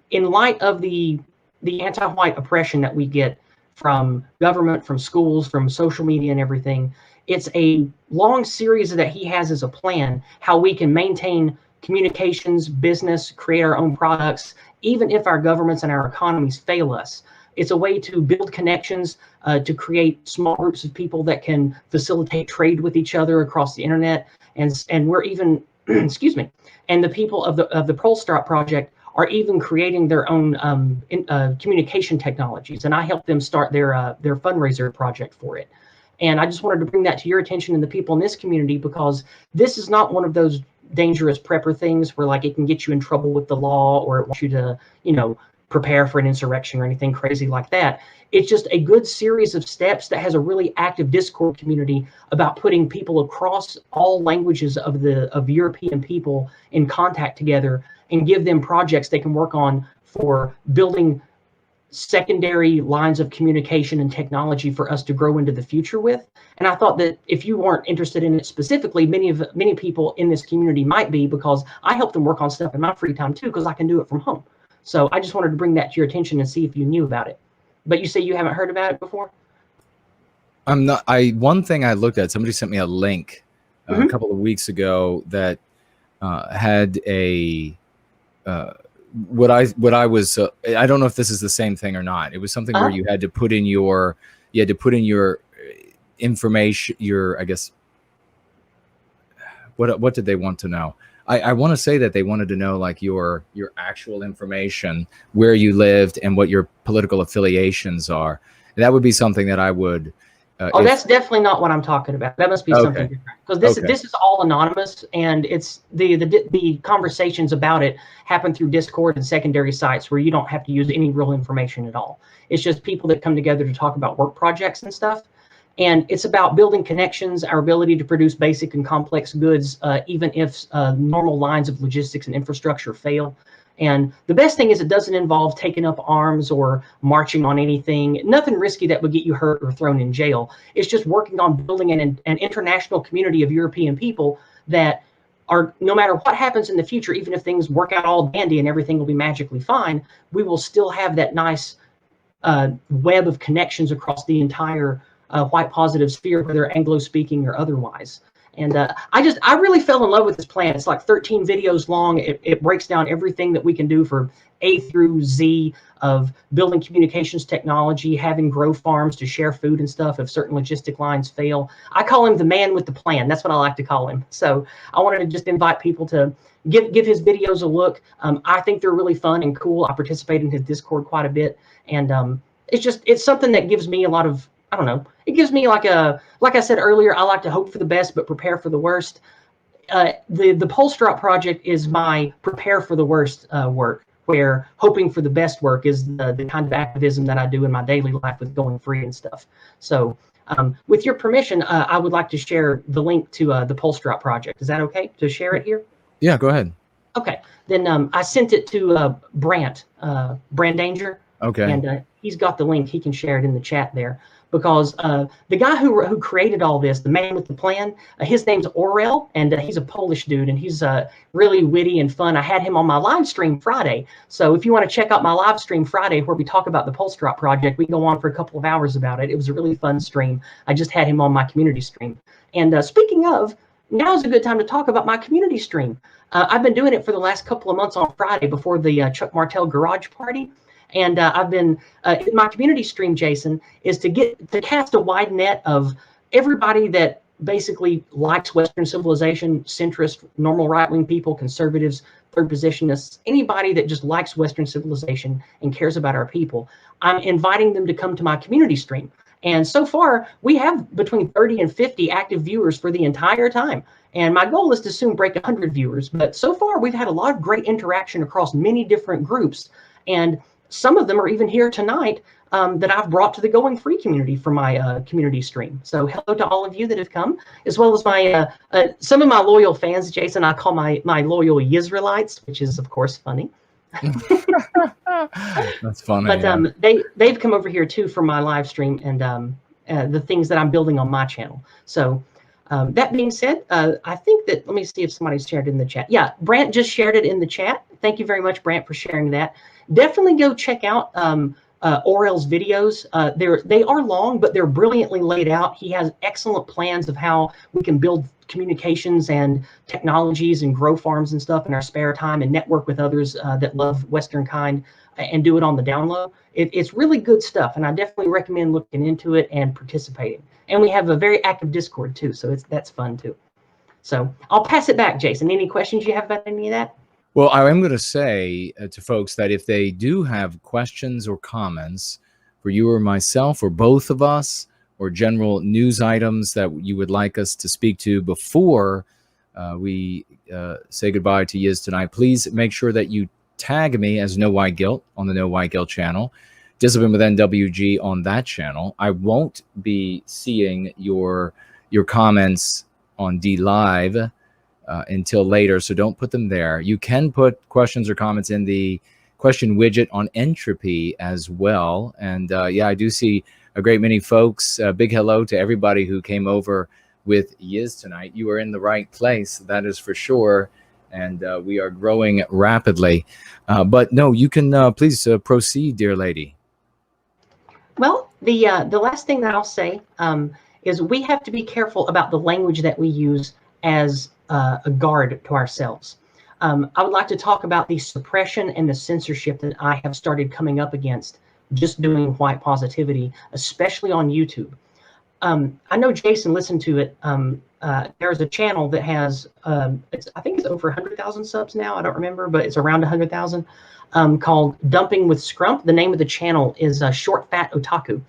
in light of the the anti-white oppression that we get from government, from schools, from social media and everything. It's a long series that he has as a plan, how we can maintain communications, business, create our own products, even if our governments and our economies fail us. It's a way to build connections, to create small groups of people that can facilitate trade with each other across the internet. And we're even, excuse me, and the people of the Polestar project are even creating their own communication technologies. And I helped them start their fundraiser project for it. And I just wanted to bring that to your attention and the people in this community, because this is not one of those dangerous prepper things where like it can get you in trouble with the law, or it wants you to, prepare for an insurrection or anything crazy like that. It's just a good series of steps that has a really active Discord community about putting people across all languages of European people in contact together, and give them projects they can work on for building secondary lines of communication and technology for us to grow into the future with. And I thought that if you weren't interested in it specifically, many people in this community might be, because I help them work on stuff in my free time too, because I can do it from home. So I just wanted to bring that to your attention and see if you knew about it. But you say you haven't heard about it before? I'm not. One thing I looked at, somebody sent me a link a couple of weeks ago that had a what I was. I don't know if this is the same thing or not. It was something where you had to put in your information. I guess. What did they want to know? I want to say that they wanted to know like your actual information, where you lived, and what your political affiliations are. And that would be something that I would. That's definitely not what I'm talking about. That must be something different, because this is all anonymous, and it's the conversations about it happen through Discord and secondary sites where you don't have to use any real information at all. It's just people that come together to talk about work projects and stuff. And it's about building connections, our ability to produce basic and complex goods, even if normal lines of logistics and infrastructure fail. And the best thing is it doesn't involve taking up arms or marching on anything, nothing risky that would get you hurt or thrown in jail. It's just working on building an international community of European people that are, no matter what happens in the future, even if things work out all dandy and everything will be magically fine, we will still have that nice web of connections across the entire white positive sphere, whether Anglo-speaking or otherwise. And I really fell in love with this plan. It's like 13 videos long. It breaks down everything that we can do for A through Z of building communications technology, having grow farms to share food and stuff if certain logistic lines fail. I call him the man with the plan. That's what I like to call him. So I wanted to just invite people to give his videos a look. I think they're really fun and cool. I participate in his Discord quite a bit. And it's something that gives me a lot of, I don't know. It gives me like I said earlier, I like to hope for the best, but prepare for the worst. The Polestar project is my prepare for the worst work, where hoping for the best work is the kind of activism that I do in my daily life with going free and stuff. So with your permission, I would like to share the link to the Polestar project. Is that okay to share it here? Yeah, go ahead. Okay. Then I sent it to Brand Danger. Okay. And he's got the link. He can share it in the chat there. Because the guy who created all this, the man with the plan, his name's Orel, and he's a Polish dude, and he's really witty and fun. I had him on my live stream Friday. So if you want to check out my live stream Friday where we talk about the Polestar project, we go on for a couple of hours about it. It was a really fun stream. I just had him on my community stream. And speaking of, now's a good time to talk about my community stream. I've been doing it for the last couple of months on Friday before the Chuck Martell Garage Party. And I've been, my community stream, Jason, is to cast a wide net of everybody that basically likes Western civilization, centrist, normal right-wing people, conservatives, third positionists, anybody that just likes Western civilization and cares about our people. I'm inviting them to come to my community stream. And so far, we have between 30 and 50 active viewers for the entire time. And my goal is to soon break 100 viewers. But so far, we've had a lot of great interaction across many different groups. And some of them are even here tonight that I've brought to the Going Free community for my community stream. So hello to all of you that have come, as well as my some of my loyal fans, Jason, I call my loyal Yizraelites, which is, of course, funny. That's funny. But they've come over here, too, for my live stream and the things that I'm building on my channel. So that being said, I think that, let me see if somebody shared it in the chat. Yeah, Brant just shared it in the chat. Thank you very much, Brant, for sharing that. Definitely go check out Orel's videos. They are long, but they're brilliantly laid out. He has excellent plans of how we can build communications and technologies and grow farms and stuff in our spare time and network with others that love Western kind and do it on the down low. It's really good stuff, and I definitely recommend looking into it and participating. And we have a very active Discord too, so that's fun too. So I'll pass it back, Jason. Any questions you have about any of that? Well, I am going to say to folks that if they do have questions or comments for you or myself or both of us, or general news items that you would like us to speak to before we say goodbye to Yizz tonight, please make sure that you tag me as No White Guilt on the No White Guilt channel, Discipline with NWG on that channel. I won't be seeing your comments on D Live until later, so don't put them there. You can put questions or comments in the question widget on Entropy as well. And yeah, I do see a great many folks. Big hello to everybody who came over with Yizz tonight. You are in the right place, that is for sure. And we are growing rapidly. But no, you can please proceed, dear lady. Well, the last thing that I'll say is we have to be careful about the language that we use as a guard to ourselves. I would like to talk about the suppression and the censorship that I have started coming up against just doing white positivity, especially on YouTube. I know Jason listened to it. There's a channel that has, I think it's over 100,000 subs now. I don't remember, but it's around 100,000, called Dumping with Scrump. The name of the channel is Short Fat Otaku.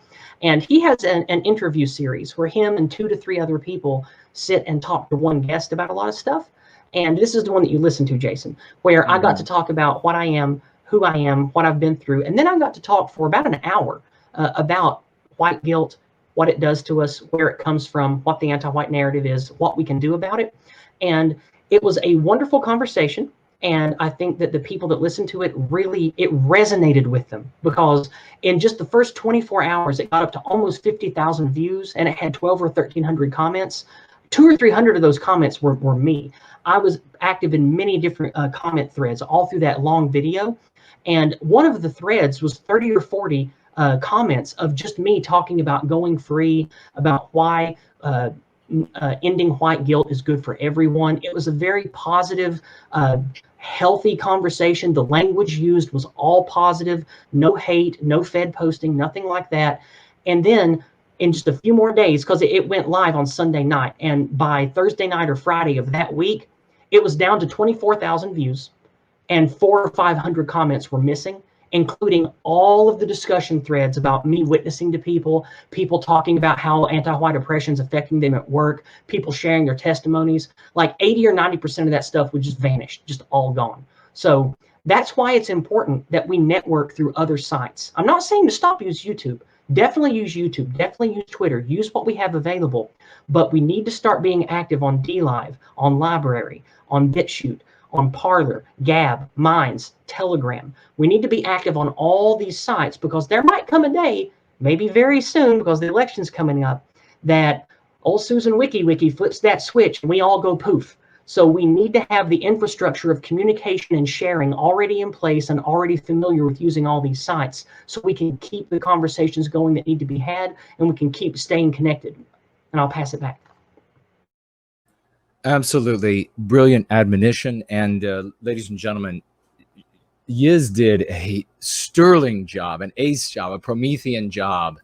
And he has an interview series where him and 2 to 3 other people sit and talk to one guest about a lot of stuff. And this is the one that you listened to, Jason, where I got to talk about what I am, who I am, what I've been through. And then I got to talk for about an hour about white guilt, what it does to us, where it comes from, what the anti-white narrative is, what we can do about it. And it was a wonderful conversation. And I think that the people that listened to it it resonated with them, because in just the first 24 hours, it got up to almost 50,000 views, and it had 12 or 1,300 comments. 200 or 300 of those comments were me. I was active in many different comment threads all through that long video. And one of the threads was 30 or 40 comments of just me talking about going free, about why ending white guilt is good for everyone. It was a very positive, healthy conversation. The language used was all positive, no hate, no Fed posting, nothing like that. And then in just a few more days, because it went live on Sunday night, and by Thursday night or Friday of that week, it was down to 24,000 views, and 400 or 500 comments were missing, including all of the discussion threads about me witnessing to people talking about how anti-white oppression is affecting them at work, people sharing their testimonies. Like 80 or 90% of that stuff would just vanish, just all gone. So that's why it's important that we network through other sites. I'm not saying to stop use YouTube. Definitely use YouTube, definitely use Twitter, use what we have available. But we need to start being active on DLive, on Library, on BitChute, on Parler, Gab, Minds, Telegram. We need to be active on all these sites, because there might come a day, maybe very soon, because the election's coming up, that old Susan WikiWiki flips that switch and we all go poof. So we need to have the infrastructure of communication and sharing already in place and already familiar with using all these sites, so we can keep the conversations going that need to be had, and we can keep staying connected. And I'll pass it back. Absolutely brilliant admonition. And ladies and gentlemen, Yizz did a sterling job, an ace job, a Promethean job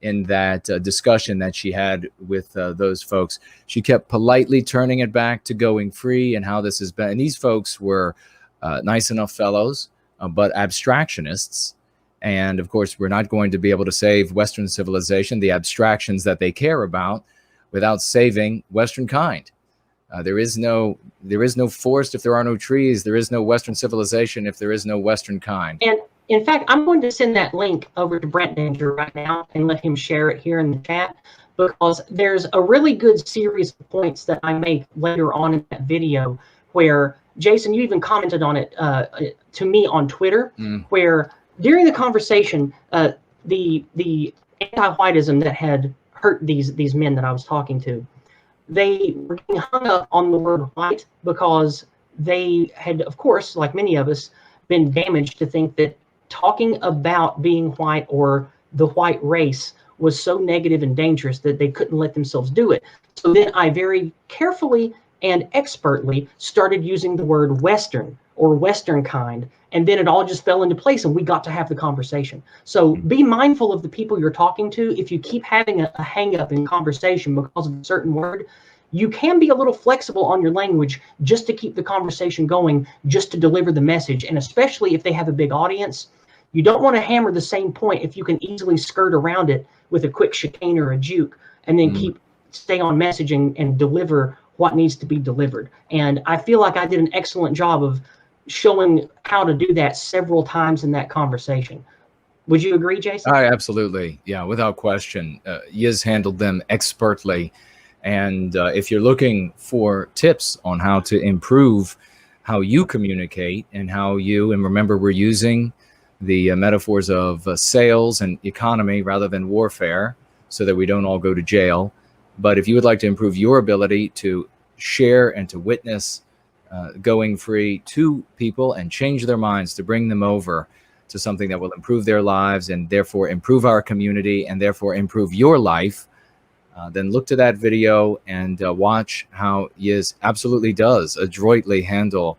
in that discussion that she had with those folks. She kept politely turning it back to going free and how this has been. And these folks were nice enough fellows, but abstractionists. And of course, we're not going to be able to save Western civilization, the abstractions that they care about, without saving Western kind. There is no forest if there are no trees. There is no Western civilization if there is no Western kind. And in fact, I'm going to send that link over to Brent Danger right now and let him share it here in the chat, because there's a really good series of points that I make later on in that video where, Jason, you even commented on it to me on Twitter, where during the conversation, the anti-whiteism that had hurt these men that I was talking to, they were getting hung up on the word white because they had, of course, like many of us, been damaged to think that talking about being white or the white race was so negative and dangerous that they couldn't let themselves do it. So then I very carefully and expertly started using the word Western or Western kind. And then it all just fell into place and we got to have the conversation. So be mindful of the people you're talking to. If you keep having a hang up in conversation because of a certain word, you can be a little flexible on your language just to keep the conversation going, just to deliver the message. And especially if they have a big audience, you don't want to hammer the same point if you can easily skirt around it with a quick chicane or a juke, and then stay on messaging and deliver what needs to be delivered. And I feel like I did an excellent job of showing how to do that several times in that conversation. Would you agree, Jason? Absolutely. Yeah, without question. Yizz handled them expertly. And if you're looking for tips on how to improve how you communicate and and remember, we're using the metaphors of sales and economy rather than warfare so that we don't all go to jail. But if you would like to improve your ability to share and to witness going free to people and change their minds, to bring them over to something that will improve their lives and therefore improve our community and therefore improve your life, then look to that video and watch how Yizz absolutely does adroitly handle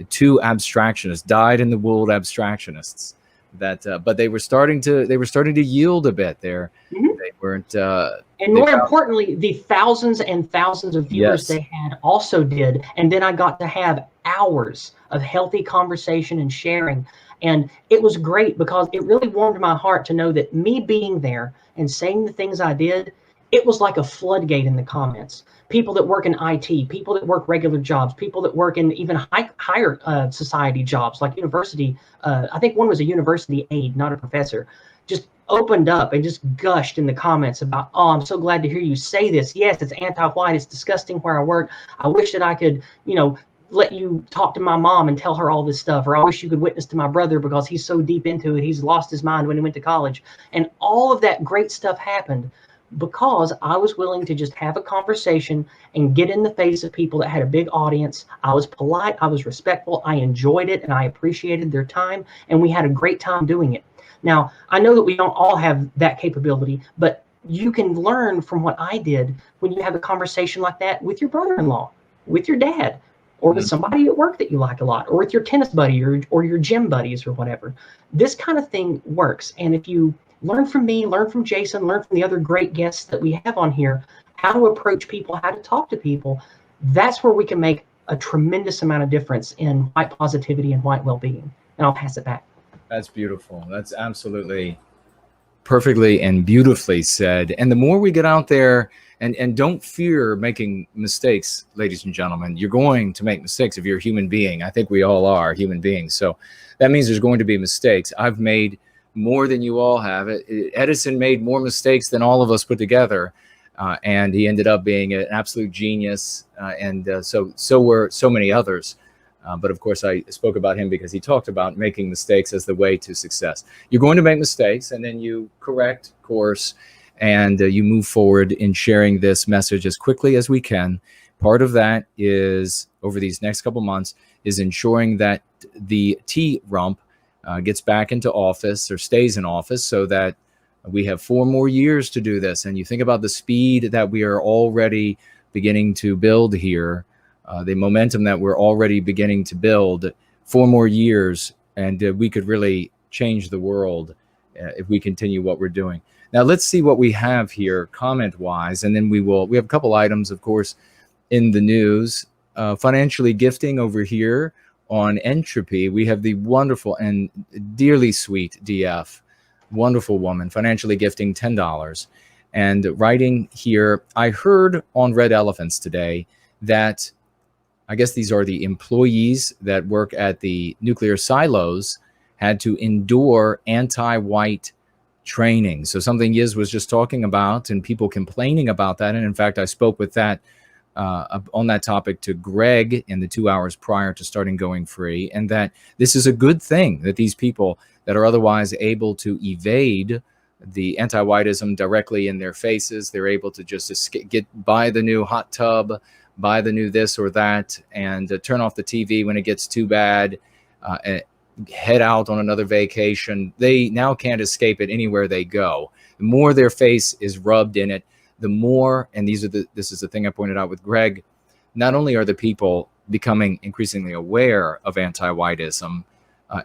two abstractionists, dyed-in-the-wool abstractionists. But they were starting to yield a bit there. They weren't. And more importantly, the thousands and thousands of viewers they had also did. And then I got to have hours of healthy conversation and sharing. And it was great because it really warmed my heart to know that me being there and saying the things I did, it was like a floodgate in the comments. People that work in IT, people that work regular jobs, people that work in even higher society jobs like university. I think one was a university aide, not a professor, just opened up and just gushed in the comments about, oh, I'm so glad to hear you say this. Yes, it's anti-white. It's disgusting where I work. I wish that I could, let you talk to my mom and tell her all this stuff. Or I wish you could witness to my brother because he's so deep into it. He's lost his mind when he went to college. And all of that great stuff happened because I was willing to just have a conversation and get in the face of people that had a big audience. I was polite, I was respectful, I enjoyed it, and I appreciated their time, and we had a great time doing it. Now, I know that we don't all have that capability, but you can learn from what I did when you have a conversation like that with your brother-in-law, with your dad, or with somebody at work that you like a lot, or with your tennis buddy or your gym buddies or whatever. This kind of thing works. And if you learn from me, learn from Jason, learn from the other great guests that we have on here, how to approach people, how to talk to people, that's where we can make a tremendous amount of difference in white positivity and white well-being. And I'll pass it back. That's beautiful. That's absolutely perfectly and beautifully said. And the more we get out there, and don't fear making mistakes, ladies and gentlemen. You're going to make mistakes if you're a human being. I think we all are human beings. So that means there's going to be mistakes. I've made more than you all have. Edison made more mistakes than all of us put together, and he ended up being an absolute genius, and so were so many others. But of course, I spoke about him because he talked about making mistakes as the way to success. You're going to make mistakes, and then you correct course, and you move forward in sharing this message as quickly as we can. Part of that is, over these next couple months, is ensuring that the T-Rump gets back into office or stays in office so that we have 4 more years to do this. And you think about the speed that we are already beginning to build here, the momentum that we're already beginning to build, 4 more years, and we could really change the world if we continue what we're doing. Now, let's see what we have here comment-wise, and then we have a couple items, of course, in the news. Financially gifting over here on Entropy, we have the wonderful and dearly sweet DF, wonderful woman, financially gifting $10. And writing here, I heard on Red Elephants today that, I guess these are the employees that work at the nuclear silos, had to endure anti-white training. So something Yizz was just talking about, and people complaining about that. And in fact, I spoke with that on that topic to Greg in the 2 hours prior to starting Going Free, and that this is a good thing that these people that are otherwise able to evade the anti-whiteism directly in their faces, they're able to just get by the new hot tub buy the new this or that, and turn off the TV when it gets too bad, and head out on another vacation. They now can't escape it anywhere they go. The more their face is rubbed in it, the more, and this is the thing I pointed out with Greg, not only are the people becoming increasingly aware of anti-whiteism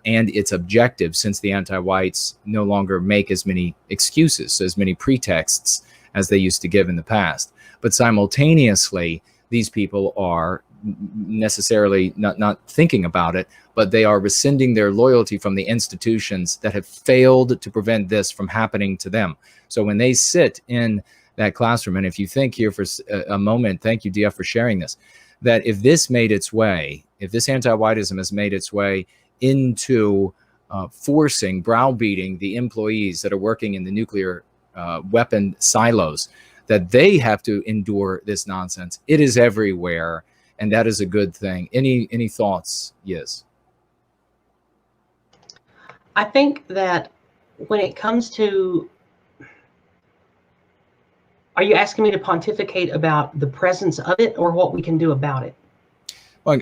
and its objectives, since the anti-whites no longer make as many excuses, as many pretexts as they used to give in the past, but simultaneously, these people are necessarily not thinking about it, but they are rescinding their loyalty from the institutions that have failed to prevent this from happening to them. So when they sit in that classroom, and if you think here for a moment, thank you, DF, for sharing this, that if this made its way, if this anti-whiteism has made its way into forcing, browbeating the employees that are working in the nuclear weapon silos, that they have to endure this nonsense, it is everywhere, and that is a good thing. Any thoughts? Yes. I think that when it comes to, are you asking me to pontificate about the presence of it or what we can do about it? Well,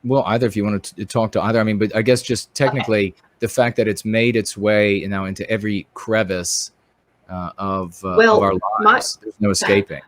well, either, if you want to talk to either. I mean, but I guess just technically, the fact that it's made its way now into every crevice of our lives, there's no escaping.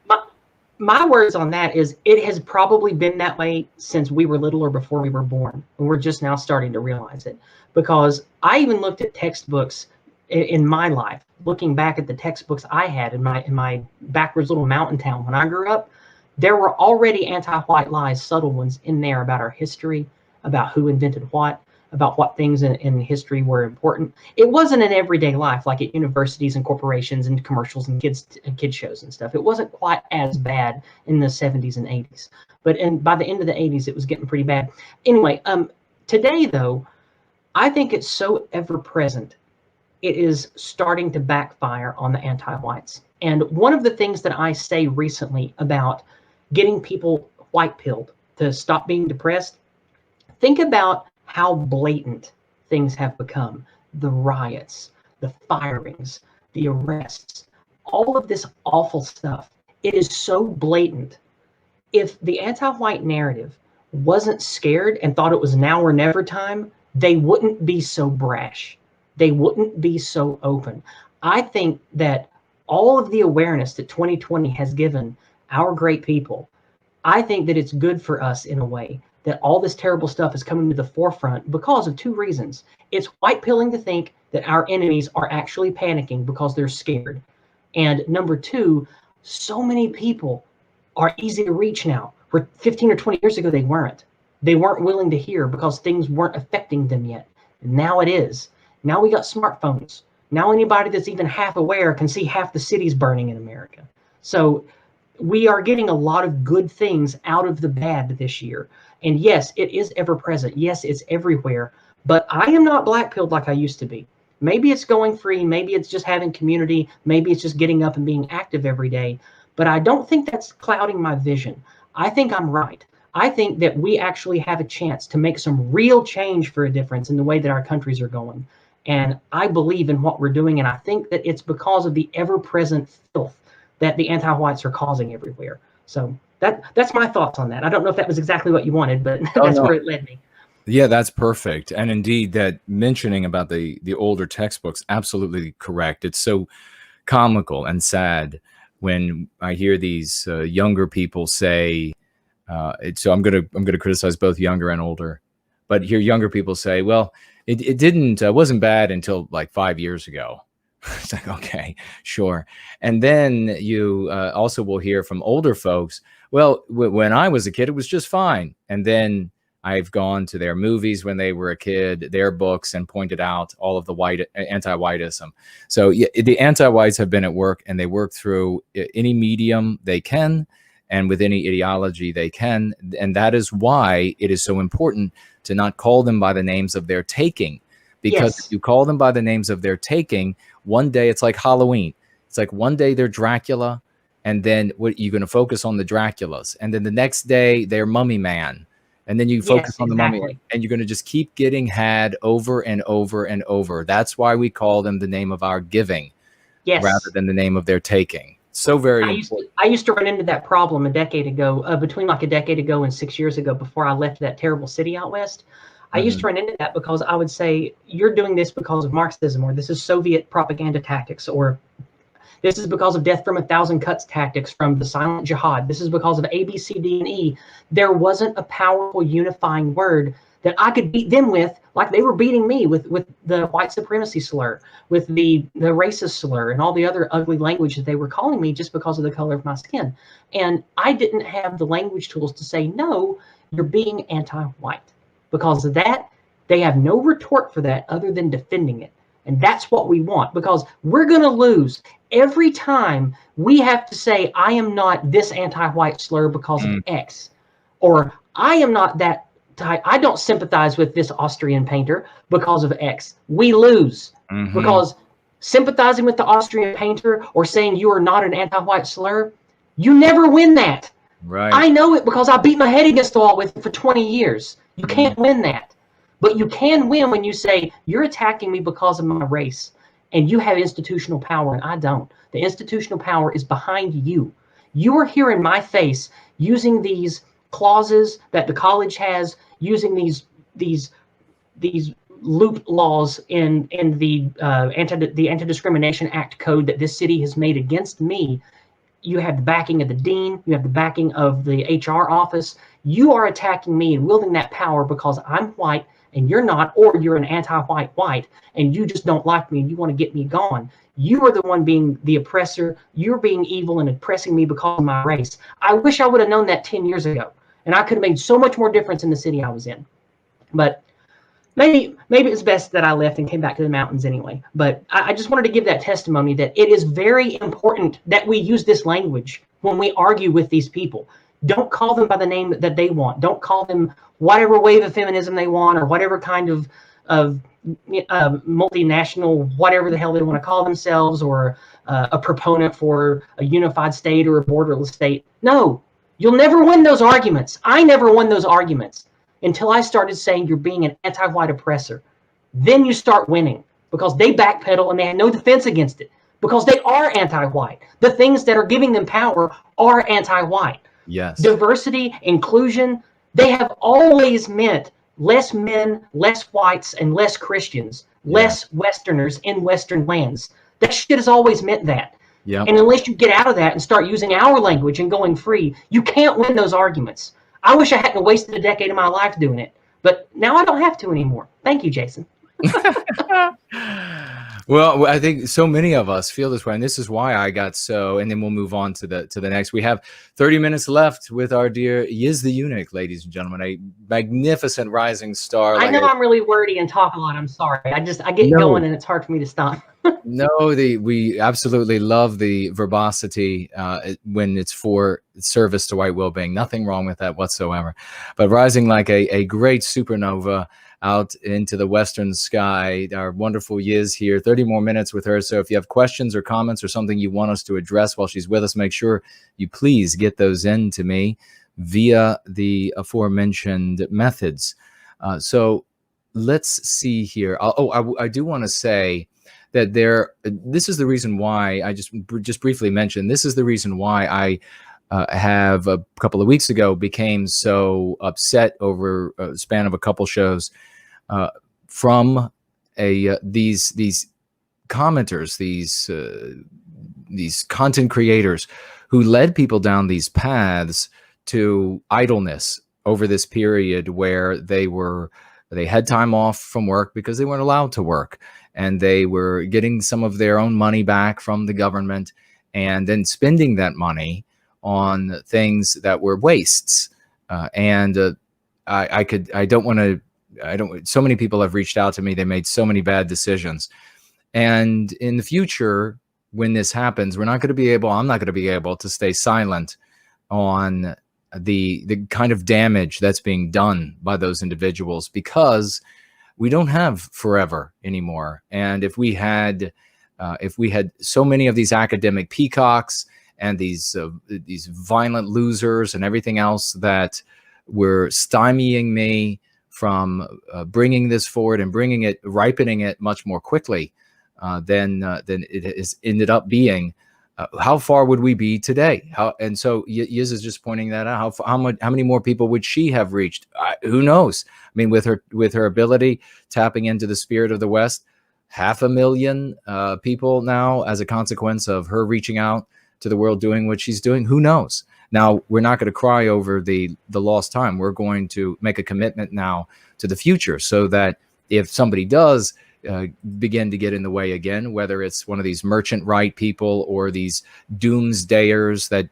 My words on that is, it has probably been that way since we were little or before we were born, and we're just now starting to realize it. Because I even looked at textbooks in my life, looking back at the textbooks I had in my backwards little mountain town when I grew up, there were already anti-white lies, subtle ones in there about our history, about who invented what, about what things in history were important. It wasn't in everyday life, like at universities and corporations and commercials and kid shows and stuff. It wasn't quite as bad in the 70s and 80s, but by the end of the 80s, it was getting pretty bad. Anyway, today though, I think it's so ever present, it is starting to backfire on the anti-whites. And one of the things that I say recently about getting people white-pilled to stop being depressed, think about how blatant things have become. The riots, the firings, the arrests, all of this awful stuff. It is so blatant. If the anti-white narrative wasn't scared and thought it was now or never time, they wouldn't be so brash. They wouldn't be so open. I think that all of the awareness that 2020 has given our great people, I think that it's good for us in a way that all this terrible stuff is coming to the forefront because of two reasons. It's white pilling to think that our enemies are actually panicking because they're scared. And number two, so many people are easy to reach now. Where 15 or 20 years ago, they weren't. They weren't willing to hear because things weren't affecting them yet. Now it is. Now we got smartphones. Now anybody that's even half aware can see half the cities burning in America. So we are getting a lot of good things out of the bad this year. And yes, it is ever present. Yes, it's everywhere. But I am not black-pilled like I used to be. Maybe it's going free. Maybe it's just having community. Maybe it's just getting up and being active every day. But I don't think that's clouding my vision. I think I'm right. I think that we actually have a chance to make some real change for a difference in the way that our countries are going. And I believe in what we're doing. And I think that it's because of the ever-present filth that the anti-whites are causing everywhere. So that's my thoughts on that. I don't know if that was exactly what you wanted, but that's where it led me. Yeah, that's perfect. And indeed, that mentioning about the older textbooks, absolutely correct. It's so comical and sad when I hear these younger people say, so I'm gonna criticize both younger and older, but hear younger people say, well, it wasn't bad until like 5 years ago. It's like, okay, sure. And then you also will hear from older folks, well, when I was a kid, it was just fine. And then I've gone to their movies when they were a kid, their books, and pointed out all of the anti-whiteism. So yeah, the anti-whites have been at work, and they work through any medium they can and with any ideology they can. And that is why it is so important to not call them by the names of their taking. Because if you call them by the names of their taking, one day it's like Halloween. It's like one day they're Dracula, and then what you're going to focus on the Draculas. And then the next day they're Mummy Man. And then you focus on the mummy, and you're going to just keep getting had over and over and over. That's why we call them the name of our giving rather than the name of their taking. So very important. I used to run into that problem a decade ago, between like a decade ago and 6 years ago, before I left that terrible city out west. I used to run into that because I would say, you're doing this because of Marxism, or this is Soviet propaganda tactics, or this is because of death from 1,000 cuts tactics from the silent jihad. This is because of A, B, C, D, and E. There wasn't a powerful unifying word that I could beat them with, like they were beating me with the white supremacy slur, with the racist slur, and all the other ugly language that they were calling me just because of the color of my skin. And I didn't have the language tools to say, no, you're being anti-white. Because of that, they have no retort for that other than defending it. And that's what we want, because we're going to lose every time we have to say, I am not this anti-white slur because of X, or I am not that type. I don't sympathize with this Austrian painter because of X. We lose because sympathizing with the Austrian painter or saying you are not an anti-white slur, you never win that. Right. I know it because I beat my head against the wall with it for 20 years. You can't win that. But you can win when you say, you're attacking me because of my race, and you have institutional power, and I don't. The institutional power is behind you. You are here in my face using these clauses that the college has, using these loop laws in the Anti-Discrimination Act code that this city has made against me. You have the backing of the dean. You have the backing of the HR office. You are attacking me and wielding that power because I'm white and you're not, or you're an anti-white white, and you just don't like me and you want to get me gone. You are the one being the oppressor. You're being evil and oppressing me because of my race. I wish I would have known that 10 years ago, and I could have made so much more difference in the city I was in. But maybe it's best that I left and came back to the mountains anyway. But I just wanted to give that testimony that it is very important that we use this language when we argue with these people. Don't call them by the name that they want. Don't call them whatever wave of feminism they want, or whatever kind of multinational, whatever the hell they want to call themselves, or a proponent for a unified state or a borderless state. No, you'll never win those arguments. I never won those arguments until I started saying you're being an anti-white oppressor. Then you start winning, because they backpedal and they have no defense against it, because they are anti-white. The things that are giving them power are anti-white. Yes. Diversity, inclusion, they have always meant less men, less whites, and less Christians, less Westerners in Western lands. That shit has always meant that. Yep. And unless you get out of that and start using our language and going free, you can't win those arguments. I wish I hadn't wasted a decade of my life doing it, but now I don't have to anymore. Thank you, Jason. Well, I think so many of us feel this way, and this is why I got so. And then we'll move on to the next. We have 30 minutes left with our dear Yizz the Eunuch, ladies and gentlemen, a magnificent rising star. I know I'm really wordy and talk a lot. I'm sorry. I get going, and it's hard for me to stop. No, we absolutely love the verbosity when it's for service to white well-being. Nothing wrong with that whatsoever. But rising like a great supernova out into the western sky, our wonderful Yizz here. 30 more minutes with her. So if you have questions or comments or something you want us to address while she's with us, make sure you please get those in to me via the aforementioned methods. So let's see here. I do want to say that this is the reason why I just briefly mentioned, this is the reason why I have a couple of weeks ago became so upset over a span of a couple shows from these commenters, these content creators who led people down these paths to idleness over this period where they had time off from work because they weren't allowed to work, and they were getting some of their own money back from the government and then spending that money on things that were wastes. So many people have reached out to me. They made so many bad decisions. And in the future, when this happens, I'm not going to be able to stay silent on the kind of damage that's being done by those individuals, because we don't have forever anymore. And if we had so many of these academic peacocks and these violent losers and everything else that were stymieing me from bringing this forward and ripening it much more quickly than it has ended up being, how far would we be today? And so Yizz is just pointing that out. How many more people would she have reached? Who knows? I mean, with her ability, tapping into the spirit of the West, 500,000 people now as a consequence of her reaching out to the world, doing what she's doing. Who knows? Now, we're not going to cry over the lost time. We're going to make a commitment now to the future, so that if somebody does begin to get in the way again, whether it's one of these merchant right people or these doomsdayers that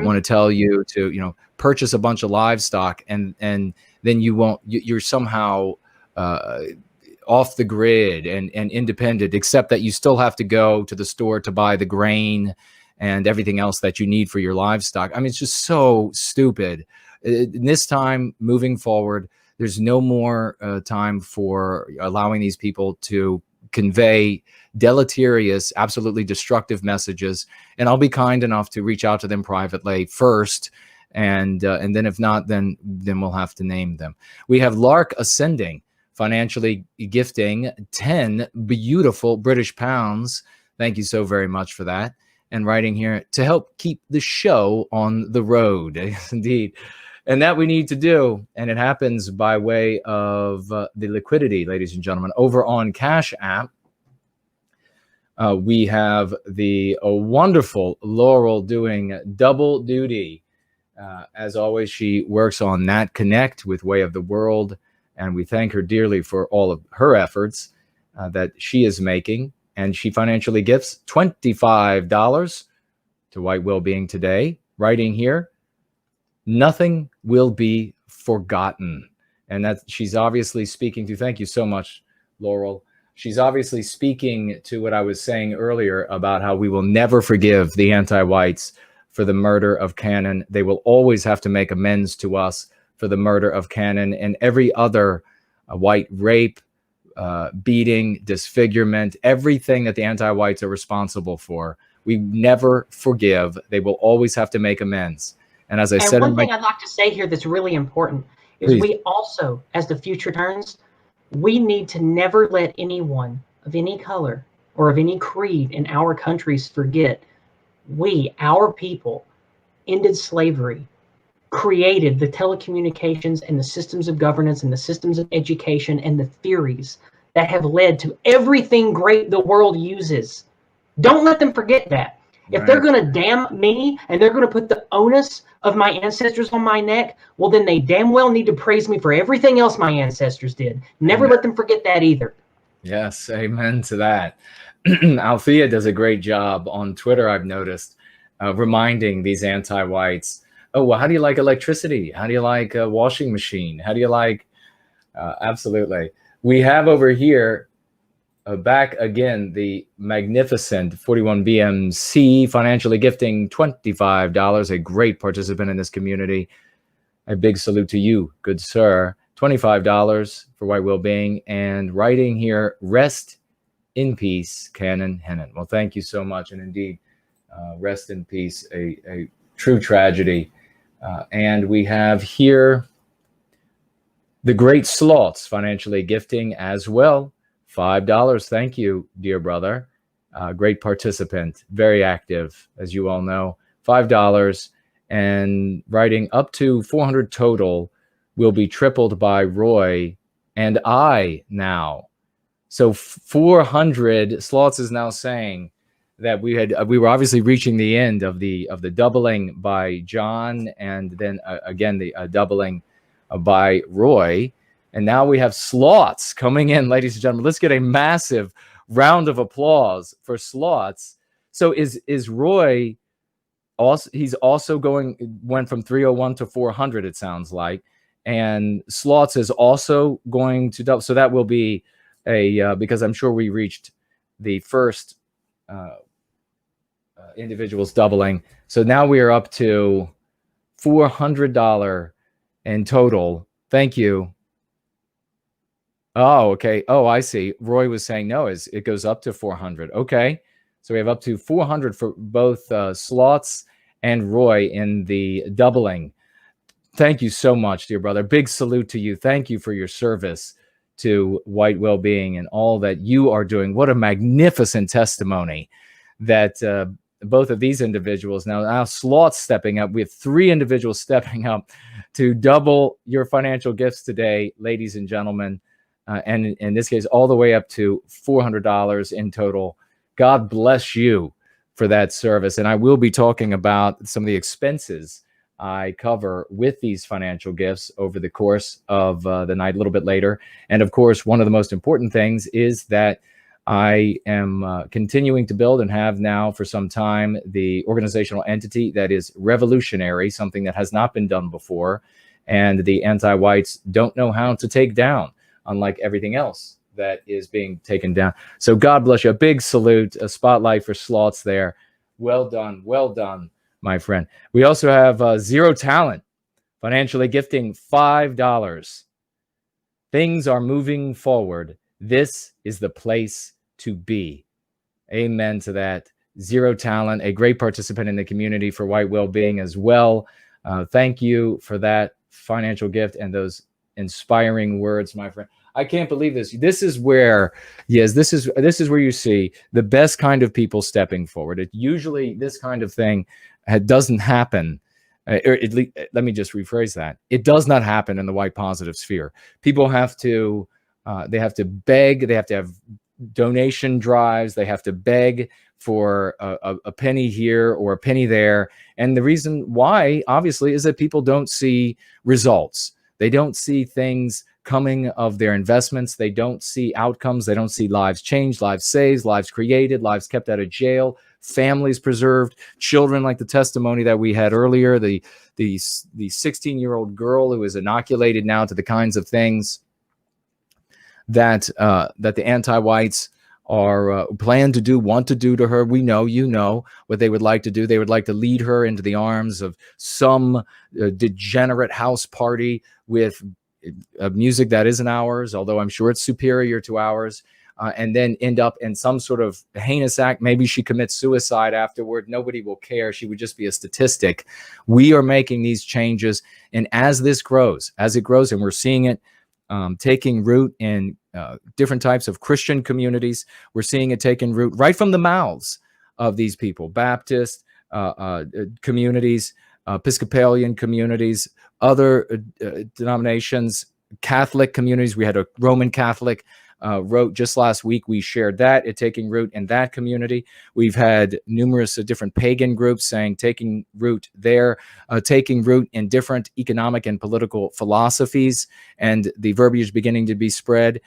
want to tell you to, purchase a bunch of livestock, and then you're somehow off the grid and independent, except that you still have to go to the store to buy the grain and everything else that you need for your livestock. I mean, it's just so stupid. This time, moving forward, there's no more time for allowing these people to convey deleterious, absolutely destructive messages. And I'll be kind enough to reach out to them privately first, and then if not, then we'll have to name them. We have Lark Ascending, financially gifting 10 beautiful British pounds. Thank you so very much for that. And writing here, to help keep the show on the road. Indeed. And that we need to do. And it happens by way of the liquidity, ladies and gentlemen. Over on Cash App, we have the wonderful Laurel doing double duty. As always, she works on Nat Connect with Way of the World. And we thank her dearly for all of her efforts that she is making. And she financially gifts $25 to White Wellbeing today. Writing here, nothing will be forgotten. And that she's obviously speaking to, thank you so much, Laurel. She's obviously speaking to what I was saying earlier about how we will never forgive the anti-whites for the murder of Cannon. They will always have to make amends to us for the murder of Cannon and every other white rape, beating, disfigurement, everything that the anti-whites are responsible for. We never forgive. They will always have to make amends. And as I said, one thing I'd like to say here that's really important is we also, as the future turns, we need to never let anyone of any color or of any creed in our countries forget we, our people, ended slavery, created the telecommunications and the systems of governance and the systems of education and the theories that have led to everything great the world uses. Don't let them forget that. If they're going to damn me and they're going to put the onus of my ancestors on my neck, well, then they damn well need to praise me for everything else my ancestors did. Never let them forget that either. Yes, amen to that. Althea does a great job on Twitter, I've noticed, reminding these anti-whites, oh, well, how do you like electricity? How do you like a washing machine? How do you like... absolutely. We have over here, back again, the magnificent 41BMC financially gifting $25, a great participant in this community. A big salute to you, good sir. $25 for White Wellbeing, and writing here, rest in peace, Canon Hennon. Well, thank you so much, and indeed, rest in peace, a true tragedy. And we have here the Great Sloths financially gifting as well. $5. Thank you, dear brother. Great participant, very active, as you all know. $5 and writing up to 400 total will be tripled by Roy and I now. So 400. Sloths is now saying that we were obviously reaching the end of the doubling by John, and then again the doubling by Roy. And now we have Sloths coming in, ladies and gentlemen. Let's get a massive round of applause for Sloths. So is Roy also? He's also went from 301 to 400. It sounds like, and Sloths is also going to double. So that will be because I'm sure we reached the first individuals doubling. So now we are up to $400 in total. Thank you. Oh, okay. Oh, I see. Roy was saying no, it goes up to 400. Okay. So we have up to 400 for both Sloths and Roy in the doubling. Thank you so much, dear brother. Big salute to you. Thank you for your service to White Wellbeing and all that you are doing. What a magnificent testimony that both of these individuals. Now Sloth's stepping up. We have 3 individuals stepping up to double your financial gifts today, ladies and gentlemen. And in this case, all the way up to $400 in total. God bless you for that service. And I will be talking about some of the expenses I cover with these financial gifts over the course of the night a little bit later. And of course, one of the most important things is that I am continuing to build and have now for some time the organizational entity that is revolutionary, something that has not been done before. And the anti-whites don't know how to take down, unlike everything else that is being taken down. So God bless you. A big salute, a spotlight for Sloths there. Well done, my friend. We also have Zero Talent, financially gifting $5. Things are moving forward. This is the place to be. Amen to that. Zero Talent, a great participant in the community for white well-being as well. Thank you for that financial gift and those inspiring words, my friend. I can't believe this. This is where, yes, this is where you see the best kind of people stepping forward. It usually this kind of thing doesn't happen. Let me just rephrase that. It does not happen in the white positive sphere. People have to, they have to beg. They have to have donation drives. They have to beg for a penny here or a penny there. And the reason why, obviously, is that people don't see results. They don't see things coming of their investments. They don't see outcomes. They don't see lives changed, lives saved, lives created, lives kept out of jail, families preserved, children like the testimony that we had earlier, the 16-year-old girl who is inoculated now to the kinds of things that that the anti-whites are plan to do, want to do to her. We know, you know, what they would like to do. They would like to lead her into the arms of some degenerate house party with music that isn't ours, although I'm sure it's superior to ours, and then end up in some sort of heinous act. Maybe she commits suicide afterward. Nobody will care. She would just be a statistic. We are making these changes, and as this grows, as it grows, and we're seeing it taking root in different types of Christian communities. We're seeing it taking root right from the mouths of these people, Baptist communities, Episcopalian communities, other denominations, Catholic communities. We had a Roman Catholic wrote just last week. We shared that, it taking root in that community. We've had numerous different pagan groups saying taking root there, taking root in different economic and political philosophies, and the verbiage beginning to be spread.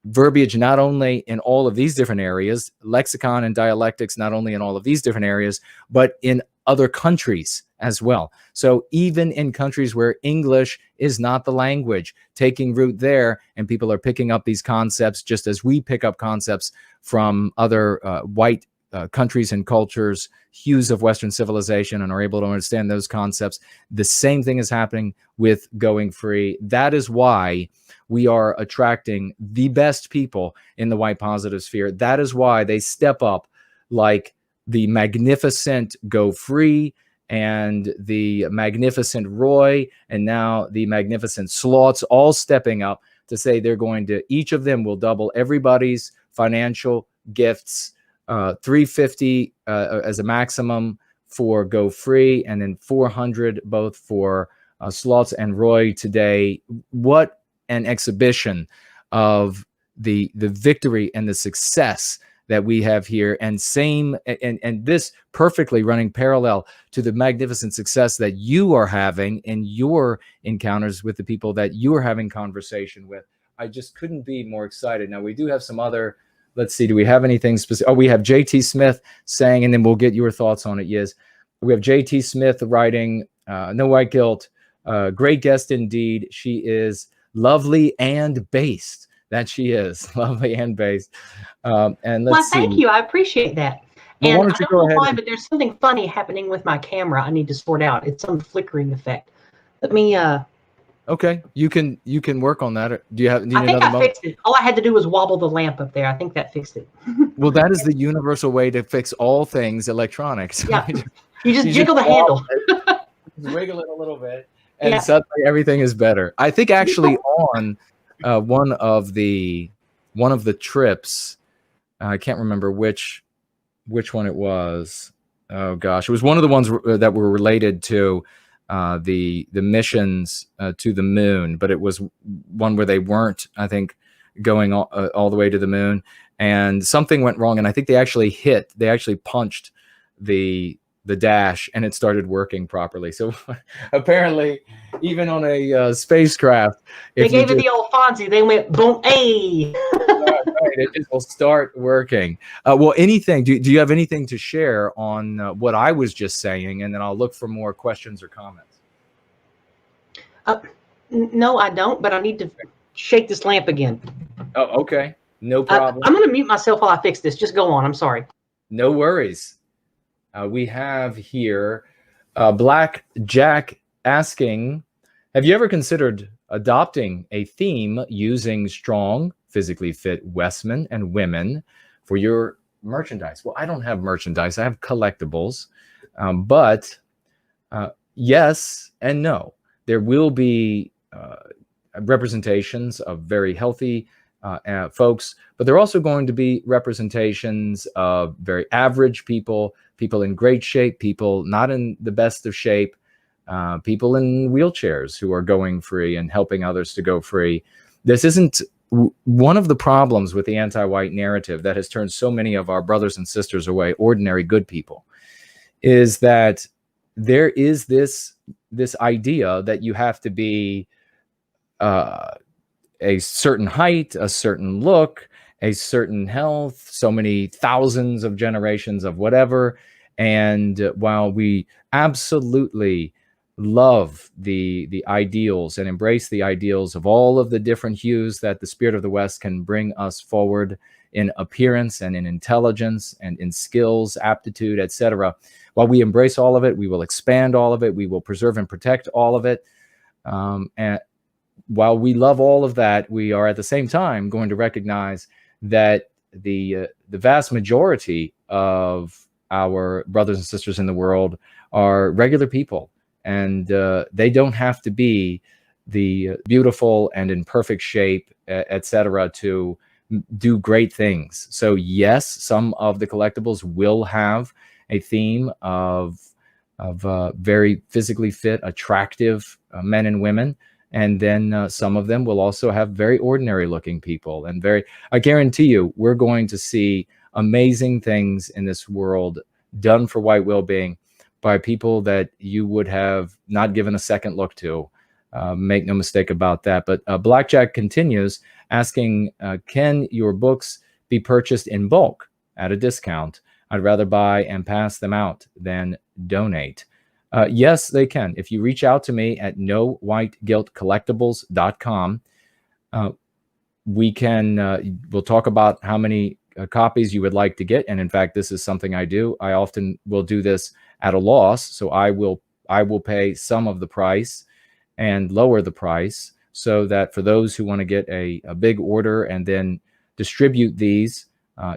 Verbiage not only in all of these different areas, lexicon and dialectics not only in all of these different areas, but in other countries as well. So even in countries where English is not the language, taking root there, and people are picking up these concepts just as we pick up concepts from other white countries and cultures, hues of Western civilization, and are able to understand those concepts. The same thing is happening with Going Free. That is why we are attracting the best people in the white positive sphere. That is why they step up like the magnificent Go Free and the magnificent Roy, and now the magnificent Sloths, all stepping up to say they're going to, each of them will double everybody's financial gifts, $350 as a maximum for Go Free, and then $400 both for Sloths and Roy today. What an exhibition of the victory and the success that we have here, and this perfectly running parallel to the magnificent success that you are having in your encounters with the people that you are having conversation with. I just couldn't be more excited. Now, we do have some other, let's see, do we have anything specific? Oh, we have JT Smith saying, and then we'll get your thoughts on it, Yizz. We have JT Smith writing, no white guilt, great guest indeed. She is lovely and based. That she is lovely and based. And let's see. Thank you. I appreciate that. Well, and I don't know why, but there's something funny happening with my camera. I need to sort out. It's some flickering effect. Let me. Okay, you can work on that. Do you have? Need I think another I fixed it. All I had to do was wobble the lamp up there. I think that fixed it. Well, that is the universal way to fix all things electronics. Yeah. You just jiggle the handle. Wiggle it a little bit, and suddenly everything is better. I think actually on one of the trips, I can't remember which one it was. Oh gosh, it was one of the ones that were related to the missions to the moon, but it was one where they weren't, I think, going all the way to the moon, and something went wrong, and I think they actually punched the dash, and it started working properly. So apparently, even on a spacecraft, They if you gave it the old Fonzie. They went boom, hey. right, it just will start working. Well, anything? Do you have anything to share on what I was just saying, and then I'll look for more questions or comments. No, I don't. But I need to shake this lamp again. Oh, okay, no problem. I'm going to mute myself while I fix this. Just go on. I'm sorry. No worries. We have here Black Jack asking, have you ever considered adopting a theme using strong, physically fit Westmen and women for your merchandise? Well, I don't have merchandise. I have collectibles. But yes and no. There will be representations of very healthy folks, but there are also going to be representations of very average people, people in great shape, people not in the best of shape, people in wheelchairs who are going free and helping others to go free. This isn't one of the problems with the anti-white narrative that has turned so many of our brothers and sisters away, ordinary good people, is that there is this idea that you have to be a certain height, a certain look, a certain health, so many thousands of generations of whatever. And while we absolutely love the ideals and embrace the ideals of all of the different hues that the spirit of the West can bring us forward in appearance and in intelligence and in skills, aptitude, etc., while we embrace all of it, we will expand all of it, we will preserve and protect all of it. And while we love all of that, we are at the same time going to recognize that the vast majority of our brothers and sisters in the world are regular people, and they don't have to be the beautiful and in perfect shape, etc., to do great things. So yes, some of the collectibles will have a theme of very physically fit, attractive men and women. And then some of them will also have very ordinary looking people and I guarantee you, we're going to see amazing things in this world done for white well-being by people that you would have not given a second look to. Make no mistake about that. But Blackjack continues asking, can your books be purchased in bulk at a discount? I'd rather buy and pass them out than donate. Yes, they can. If you reach out to me at nowhiteguiltcollectibles.com, we'll talk about how many copies you would like to get. And in fact, this is something I do. I often will do this at a loss. So I will pay some of the price and lower the price so that for those who want to get a big order and then distribute these,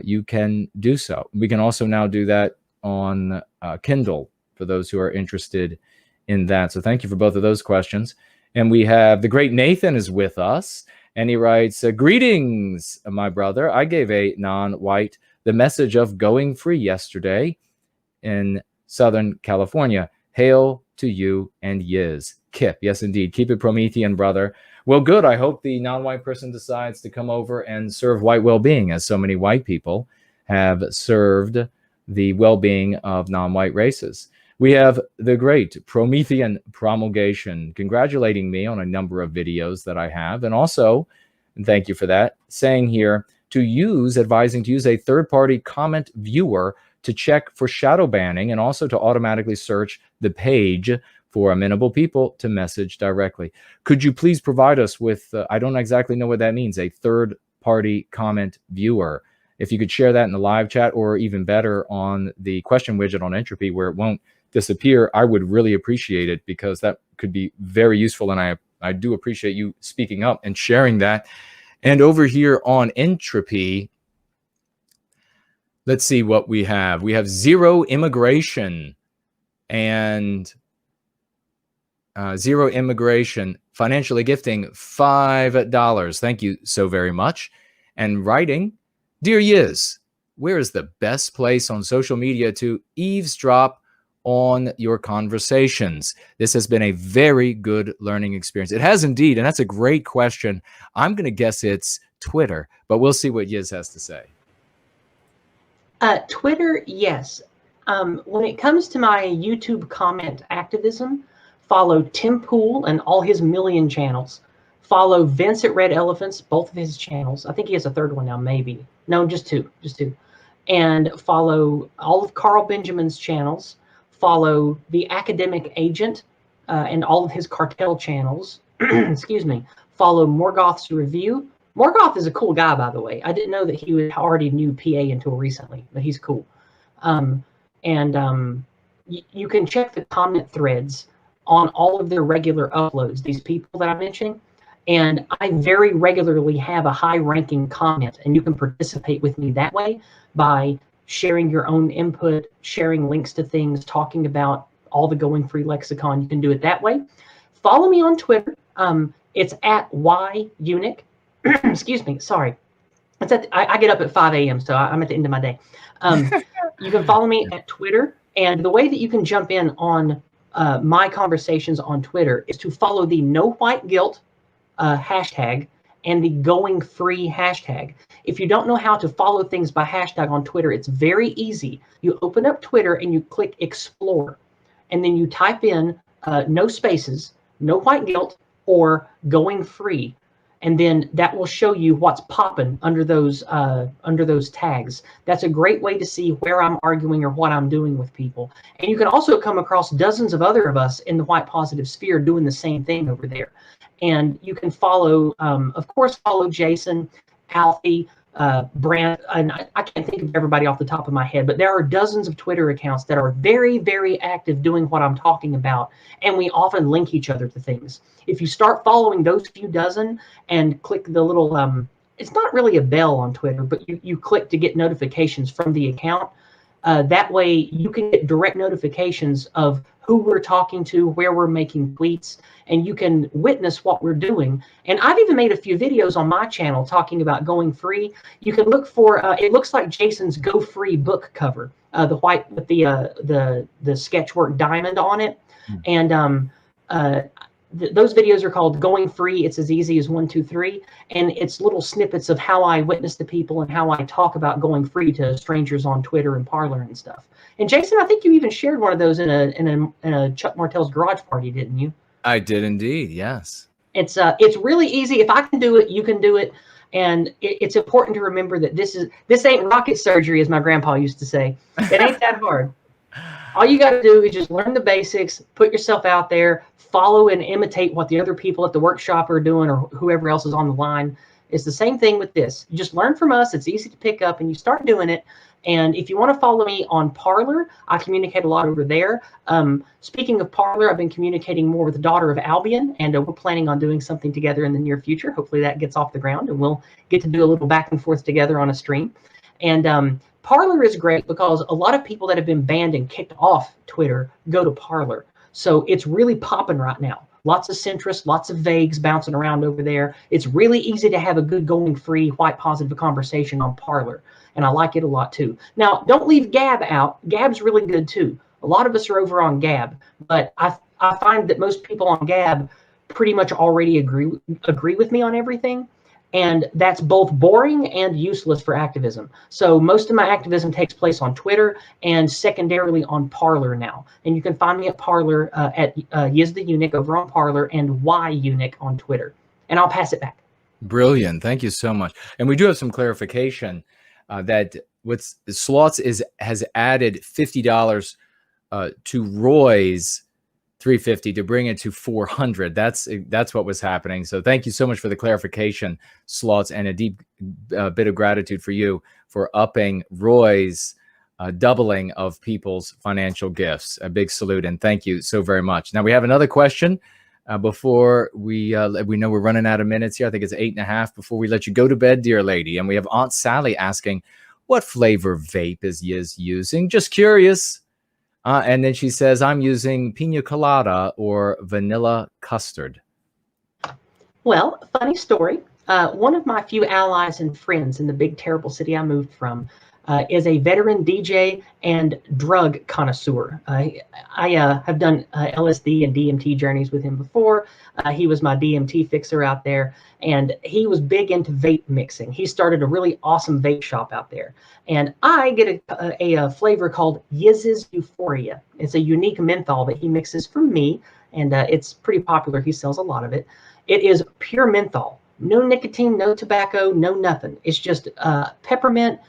you can do so. We can also now do that on Kindle for those who are interested in that. So thank you for both of those questions. And we have the great Nathan is with us, and he writes, greetings, my brother. I gave a non-white the message of going free yesterday in Southern California. Hail to you and Yizz. Kip. Yes, indeed. Keep it Promethean, brother. Well, good. I hope the non-white person decides to come over and serve white well-being, as so many white people have served the well-being of non-white races. We have the great Promethean Promulgation congratulating me on a number of videos that I have, and also, and thank you for that, saying here advising to use a third-party comment viewer to check for shadow banning and also to automatically search the page for amenable people to message directly. Could you please provide us with, I don't exactly know what that means, a third-party comment viewer? If you could share that in the live chat, or even better on the question widget on Entropy where it won't disappear, I would really appreciate it, because that could be very useful. And I do appreciate you speaking up and sharing that. And over here on Entropy, let's see what we have. We have Zero Immigration and Zero Immigration financially gifting $5. Thank you so very much. And writing, Dear Yizz, where is the best place on social media to eavesdrop on your conversations? This has been a very good learning experience. It has indeed, and that's a great question. I'm going to guess it's Twitter, but we'll see what Yizz has to say. Twitter, yes. When it comes to my YouTube comment activism, follow Tim Pool and all his million channels. Follow Vince at Red Elephants, both of his channels. I think he has a third one now, maybe. No, just two. And follow all of Carl Benjamin's channels. Follow The Academic Agent and all of his cartel channels. Excuse me. Follow Morgoth's Review. Morgoth is a cool guy, by the way. I didn't know that he already knew PA until recently, but he's cool. You can check the comment threads on all of their regular uploads, these people that I'm mentioning. And I very regularly have a high-ranking comment, and you can participate with me that way by sharing your own input, sharing links to things, talking about all the Going Free lexicon. You can do it that way. Follow me on Twitter. It's at Eunuch. Excuse me, sorry. It's I get up at 5 a.m., so I'm at the end of my day. You can follow me at Twitter, and the way that you can jump in on my conversations on Twitter is to follow the No White Guilt hashtag and the Going Free hashtag. If you don't know how to follow things by hashtag on Twitter, it's very easy. You open up Twitter and you click Explore, and then you type in no spaces, No White Guilt, or Going Free. And then that will show you what's popping under those tags. That's a great way to see where I'm arguing or what I'm doing with people. And you can also come across dozens of other of us in the white positive sphere doing the same thing over there. And you can follow, of course, follow Jason, Alfie, Brand, and I can't think of everybody off the top of my head, but there are dozens of Twitter accounts that are very, very active doing what I'm talking about, and we often link each other to things. If you start following those few dozen and click the little, it's not really a bell on Twitter, but you click to get notifications from the account. That way you can get direct notifications of who we're talking to, where we're making tweets, and you can witness what we're doing. And I've even made a few videos on my channel talking about going free. You can look for, it looks like Jason's Go Free book cover, the white with the sketchwork diamond on it. And those videos are called Going Free. It's as easy as 1, 2, 3. And it's little snippets of how I witness the people and how I talk about going free to strangers on Twitter and Parler and stuff. And Jason, I think you even shared one of those in a Chuck Martell's garage party, didn't you? I did indeed, yes. It's really easy. If I can do it, you can do it. And it's important to remember that this ain't rocket surgery, as my grandpa used to say. It ain't that hard. All you got to do is just learn the basics, put yourself out there, follow and imitate what the other people at the workshop are doing or whoever else is on the line. It's the same thing with this. You just learn from us. It's easy to pick up and you start doing it. And if you want to follow me on Parler, I communicate a lot over there. Speaking of Parler, I've been communicating more with the daughter of Albion, and we're planning on doing something together in the near future. Hopefully that gets off the ground and we'll get to do a little back and forth together on a stream. And Parler is great because a lot of people that have been banned and kicked off Twitter go to Parler. So it's really popping right now. Lots of centrists, lots of vagues bouncing around over there. It's really easy to have a good going free, white positive conversation on Parler. And I like it a lot too. Now, don't leave Gab out. Gab's really good too. A lot of us are over on Gab, but I find that most people on Gab pretty much already agree with me on everything. And that's both boring and useless for activism. So most of my activism takes place on Twitter and secondarily on Parler now. And you can find me at Parler at Yizz the Eunuch over on Parler and Eunuch on Twitter. And I'll pass it back. Brilliant. Thank you so much. And we do have some clarification that Slots has added $50 to Roy's $350 to bring it to $400. That's what was happening. So thank you so much for the clarification, Slots, and a deep bit of gratitude for you for upping Roy's doubling of people's financial gifts. A big salute and thank you so very much. Now we have another question before we know we're running out of minutes here. I think it's 8.5 before we let you go to bed, dear lady. And we have Aunt Sally asking, what flavor vape is Yizz using? Just curious. And then she says, I'm using pina colada or vanilla custard. Well, funny story. One of my few allies and friends in the big, terrible city I moved from is a veteran DJ and drug connoisseur. I have done LSD and DMT journeys with him before. He was my DMT fixer out there, and he was big into vape mixing. He started a really awesome vape shop out there. And I get a flavor called Yizz's Euphoria. It's a unique menthol that he mixes for me, and it's pretty popular. He sells a lot of it. It is pure menthol. No nicotine, no tobacco, no nothing. It's just peppermint,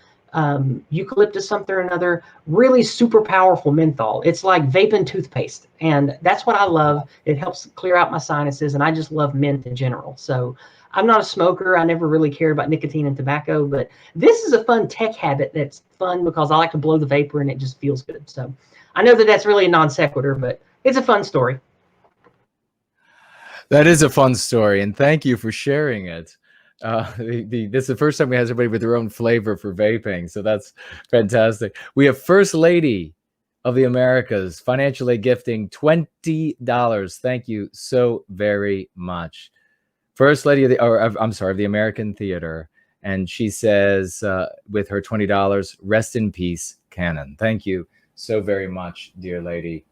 eucalyptus something or another, really super powerful menthol. It's like vaping toothpaste, and that's what I love. It helps clear out my sinuses, and I just love mint in general. So I'm not a smoker. I never really cared about nicotine and tobacco, but this is a fun tech habit that's fun because I like to blow the vapor and it just feels good. So I know that that's really a non sequitur, but it's a fun story. That is a fun story, and thank you for sharing it. This is the first time we have somebody with their own flavor for vaping, so that's fantastic. We have First Lady of the Americas financially gifting $20. Thank you so very much. First Lady of the, of the American Theater, and she says with her $20, rest in peace, Canon. Thank you so very much, dear lady,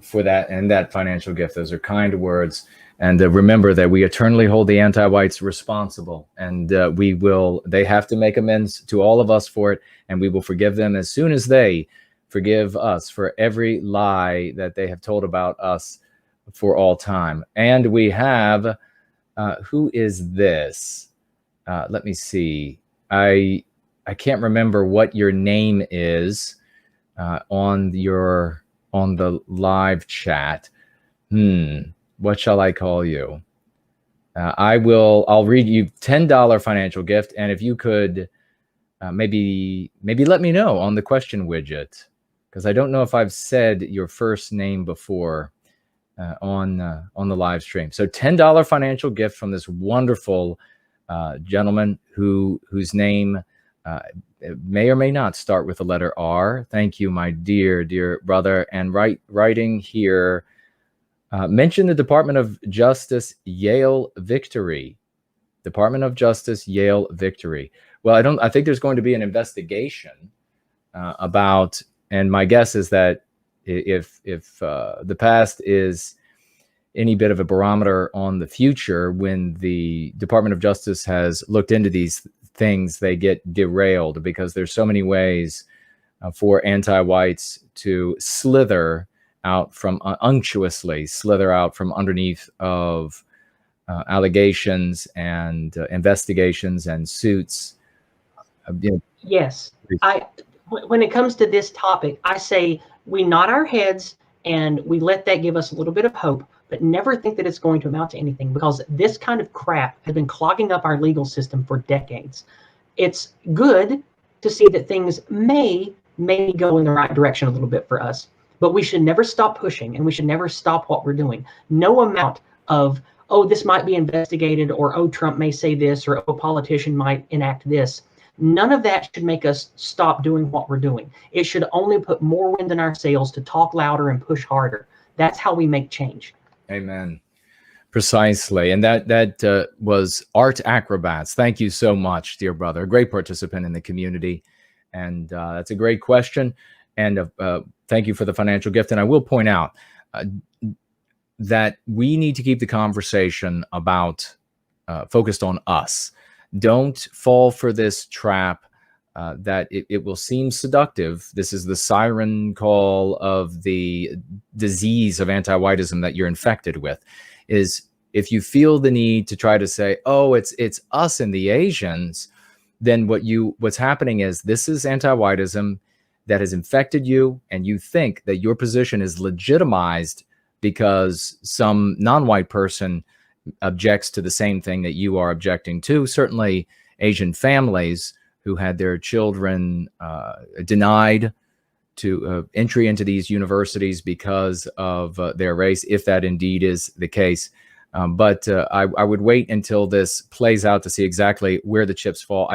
for that and that financial gift. Those are kind words. And remember that we eternally hold the anti-whites responsible, and they have to make amends to all of us for it, and we will forgive them as soon as they forgive us for every lie that they have told about us for all time. And we have, who is this? Let me see. I can't remember what your name is on the live chat. What shall I call you? I'll read you $10 financial gift. And if you could maybe let me know on the question widget, because I don't know if I've said your first name before on the live stream. So $10 financial gift from this wonderful gentleman whose name may or may not start with the letter R. Thank you, my dear brother. And writing here, mention the Department of Justice Yale victory. Department of Justice Yale victory. Well, I think there's going to be an investigation about, and my guess is that if the past is any bit of a barometer on the future, when the Department of Justice has looked into these things, they get derailed because there's so many ways for anti-whites to slither out from unctuously slither out from underneath of allegations and investigations and suits. Yes, when it comes to this topic, I say we nod our heads and we let that give us a little bit of hope, but never think that it's going to amount to anything, because this kind of crap has been clogging up our legal system for decades. It's good to see that things may go in the right direction a little bit for us. But we should never stop pushing, and we should never stop what we're doing. No amount of, oh, this might be investigated, or, oh, Trump may say this, or, oh, a politician might enact this. None of that should make us stop doing what we're doing. It should only put more wind in our sails to talk louder and push harder. That's how we make change. Amen. Precisely. And that was Art Acrobats. Thank you so much, dear brother. A great participant in the community. And that's a great question. And thank you for the financial gift. And I will point out that we need to keep the conversation about focused on us. Don't fall for this trap that it will seem seductive. This is the siren call of the disease of anti-whiteism that you're infected with. Is if you feel the need to try to say, oh, it's us and the Asians, then what's happening is this is anti-whiteism that has infected you, and you think that your position is legitimized because some non-white person objects to the same thing that you are objecting to. Certainly Asian families who had their children denied to entry into these universities because of their race, if that indeed is the case. But I would wait until this plays out to see exactly where the chips fall.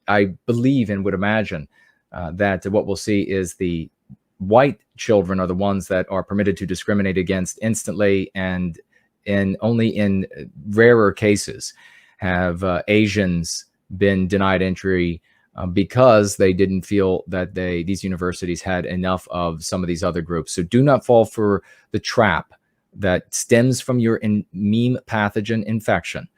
I believe and would imagine that what we'll see is the white children are the ones that are permitted to discriminate against instantly, and only in rarer cases have Asians been denied entry because they didn't feel that these universities had enough of some of these other groups. So do not fall for the trap that stems from your meme pathogen infection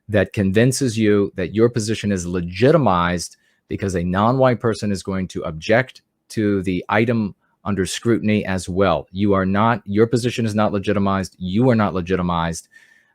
that convinces you that your position is legitimized because a non-white person is going to object to the item under scrutiny as well. You are not, your position is not legitimized. You are not legitimized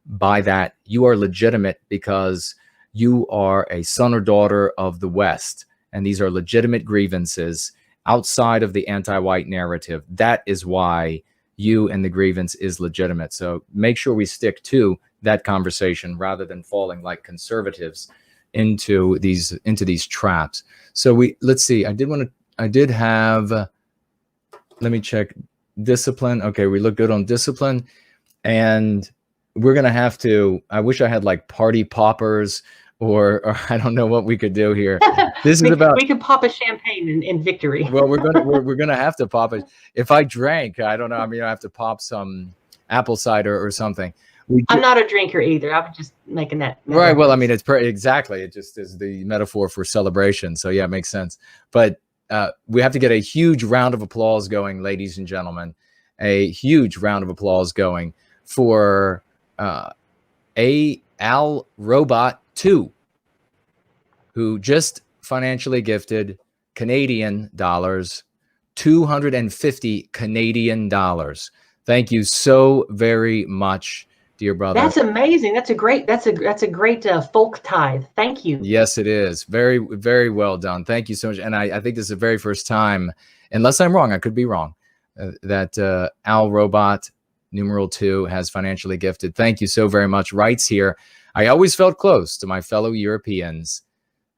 by that. You are legitimate because you are a son or daughter of the West, and these are legitimate grievances outside of the anti-white narrative. That is why you and the grievance is legitimate. So make sure we stick to that conversation rather than falling like conservatives into these traps. So let's see. I did have, let me check discipline. Okay, we look good on discipline, and we're gonna have to. I wish I had like party poppers, or I don't know what we could do here. This is about. We could pop a champagne in victory. Well, we're gonna have to pop it. If I drank, I don't know. I mean, I have to pop some apple cider or something. I'm not a drinker either. I'm just making that. Right. Well, I mean, it's exactly. It just is the metaphor for celebration. So yeah, it makes sense. But we have to get a huge round of applause going, ladies and gentlemen. A huge round of applause going for Al Robot 2, who just financially gifted Canadian dollars, 250 Canadian dollars. Thank you so very much, dear brother. That's amazing. That's a great folk tithe. Thank you. Yes, it is. Very, very well done. Thank you so much. And I think this is the very first time, unless I'm wrong, I could be wrong, that Al Robot numeral 2 has financially gifted. Thank you so very much. Writes here, I always felt close to my fellow Europeans,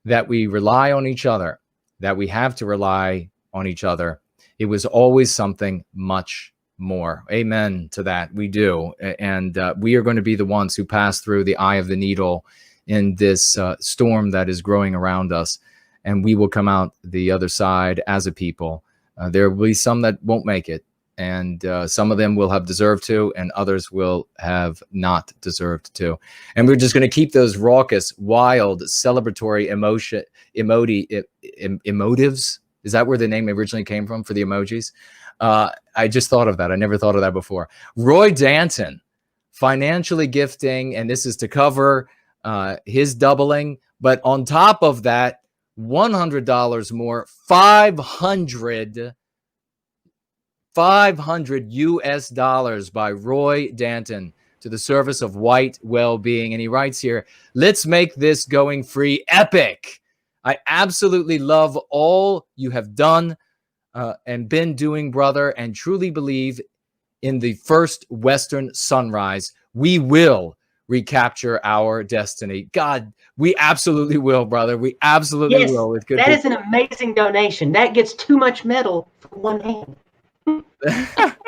that we rely on each other, that we have to rely on each other. It was always something much more. Amen to that. We do. And we are going to be the ones who pass through the eye of the needle in this storm that is growing around us. And we will come out the other side as a people. There will be some that won't make it. And some of them will have deserved to, and others will have not deserved to. And we're just going to keep those raucous, wild, celebratory emotives. Is that where the name originally came from for the emojis? I just thought of that. I never thought of that before. Roy Danton, financially gifting, and this is to cover his doubling. But on top of that, $100 more, 500 US dollars by Roy Danton to the service of white well-being. And he writes here, let's make this going free epic. I absolutely love all you have done and been doing, brother, and truly believe in the first Western sunrise. We will recapture our destiny. God, we absolutely will, brother. We absolutely will. That is an amazing donation. That gets too much metal from one hand. that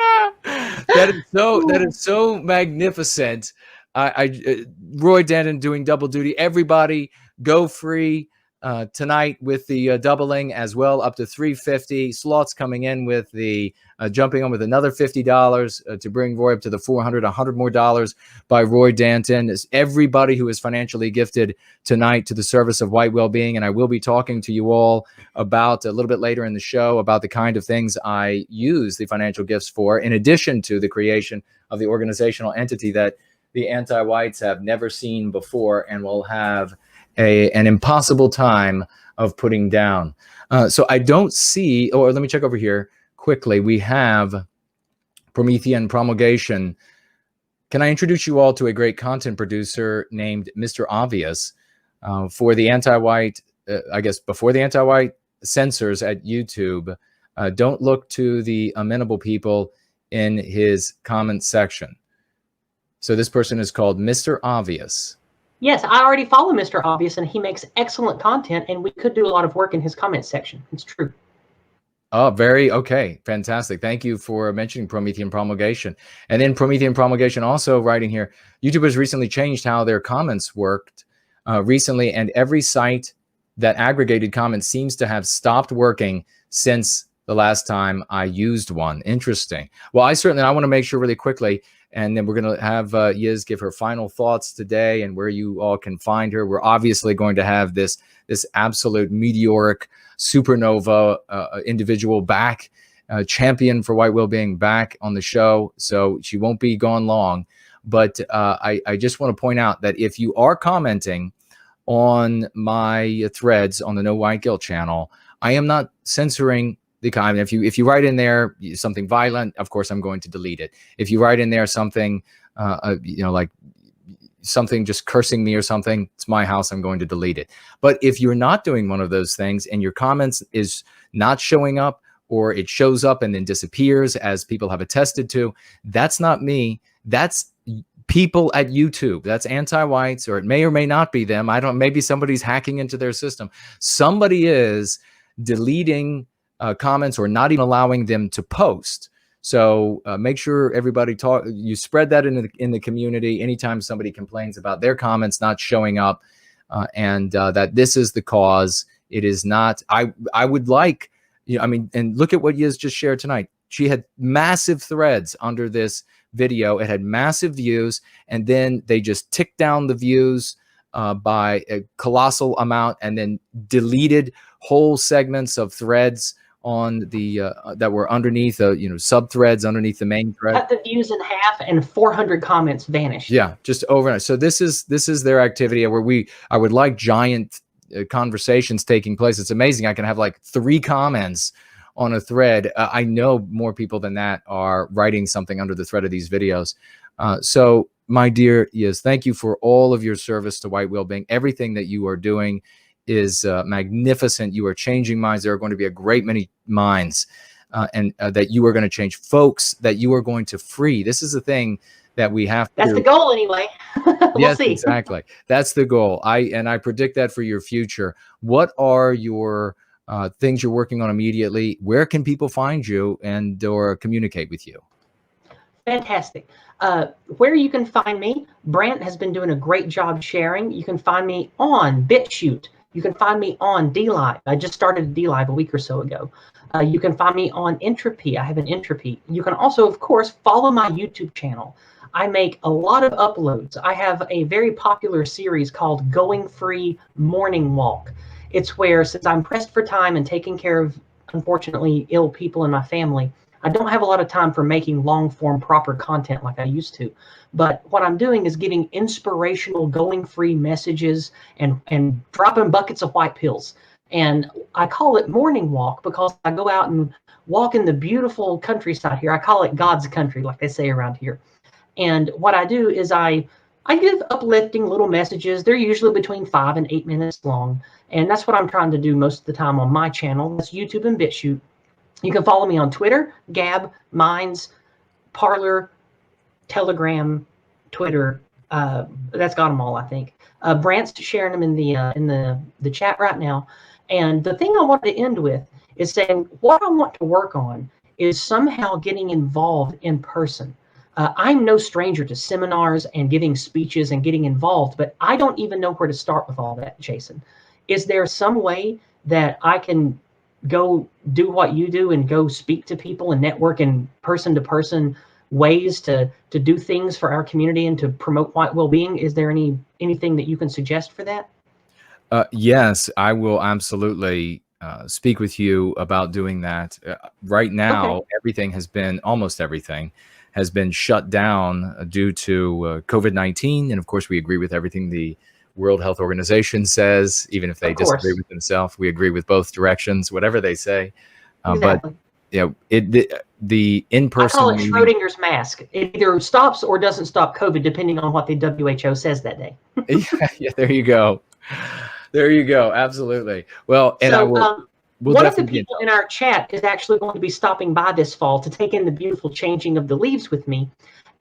is so magnificent. Roy Danton doing double duty. Everybody go free tonight with the doubling as well, up to $350. Slots coming in with the jumping on with another $50 to bring Roy up to the $400, $100 more by Roy Danton. Is everybody who is financially gifted tonight to the service of white well-being. And I will be talking to you all about a little bit later in the show about the kind of things I use the financial gifts for, in addition to the creation of the organizational entity that the anti-whites have never seen before and will have an impossible time of putting down. So I don't see, or let me check over here quickly. We have Promethean promulgation. Can I introduce you all to a great content producer named Mr. Obvious for the anti-white, I guess before the anti-white censors at YouTube. Don't look to the amenable people in his comment section. So this person is called Mr. Obvious. Yes, I already follow Mr. Obvious, and he makes excellent content, and we could do a lot of work in his comment section. It's true. Oh, okay. Fantastic. Thank you for mentioning Promethean promulgation. And then Promethean promulgation also writing here, YouTube has recently changed how their comments worked recently, and every site that aggregated comments seems to have stopped working since the last time I used one. Interesting. Well, I want to make sure really quickly And then we're going to have Yizz give her final thoughts today and where you all can find her. We're obviously going to have this absolute meteoric supernova individual back, champion for white well-being back on the show. So she won't be gone long. But I just want to point out that if you are commenting on my threads on the No White Guilt channel, I am not censoring the comment. If you write in there something violent, of course I'm going to delete it. If you write in there something, like something just cursing me or something, it's my house, I'm going to delete it. But if you're not doing one of those things and your comments is not showing up, or it shows up and then disappears, as people have attested to, that's not me. That's people at YouTube. That's anti-whites, or it may or may not be them. I don't, maybe somebody's hacking into their system. Somebody is deleting comments or not even allowing them to post. So make sure everybody you spread that in the community anytime somebody complains about their comments not showing up, and that this is the cause. It is not. I would like, and look at what Yizz just shared tonight. She had massive threads under this video. It had massive views, and then they just ticked down the views by a colossal amount, and then deleted whole segments of threads on the that were underneath, sub threads underneath the main thread. Cut the views in half, and 400 comments vanished. Yeah, just overnight. So this is their activity where I would like giant conversations taking place. It's amazing. I can have like 3 comments on a thread. I know more people than that are writing something under the thread of these videos. So my dear Yizz, thank you for all of your service to white well-being. Everything that you are doing is magnificent. You are changing minds. There are going to be a great many minds, and that you are going to change, folks that you are going to free. This is the thing that we have. That's the goal anyway. We'll see. Exactly. That's the goal. I predict that for your future. What are your things you're working on immediately? Where can people find you and or communicate with you? Fantastic. Where you can find me, Brant has been doing a great job sharing. You can find me on BitChute. You can find me on DLive. I just started a DLive a week or so ago. You can find me on Entropy. I have an Entropy. You can also, of course, follow my YouTube channel. I make a lot of uploads. I have a very popular series called Going Free Morning Walk. It's where, since I'm pressed for time and taking care of, unfortunately, ill people in my family, I don't have a lot of time for making long-form proper content like I used to. But what I'm doing is giving inspirational going free messages and dropping buckets of white pills. And I call it Morning Walk because I go out and walk in the beautiful countryside here. I call it God's country, like they say around here. And what I do is I give uplifting little messages. They're usually between 5 and 8 minutes long. And that's what I'm trying to do most of the time on my channel. That's YouTube and BitChute. You can follow me on Twitter, Gab, Minds, Parler, Telegram, Twitter. That's got them all, I think. Brant's sharing them in the chat right now. And the thing I want to end with is saying what I want to work on is somehow getting involved in person. I'm no stranger to seminars and giving speeches and getting involved, but I don't even know where to start with all that, Jason. Is there some way that I can go do what you do and go speak to people and network in person-to-person ways to do things for our community and to promote white well-being? Is there anything that you can suggest for that? Yes, I will absolutely speak with you about doing that. Right now, okay. Almost everything has been shut down due to COVID-19. And of course, we agree with everything the World Health Organization says, even if they disagree with themselves. We agree with both directions, whatever they say. Exactly. But the in-person. I call it Schrodinger's mask. It either stops or doesn't stop COVID, depending on what the WHO says that day. Yeah, there you go. There you go. Absolutely. Well, and so, one of the people in our chat is actually going to be stopping by this fall to take in the beautiful changing of the leaves with me.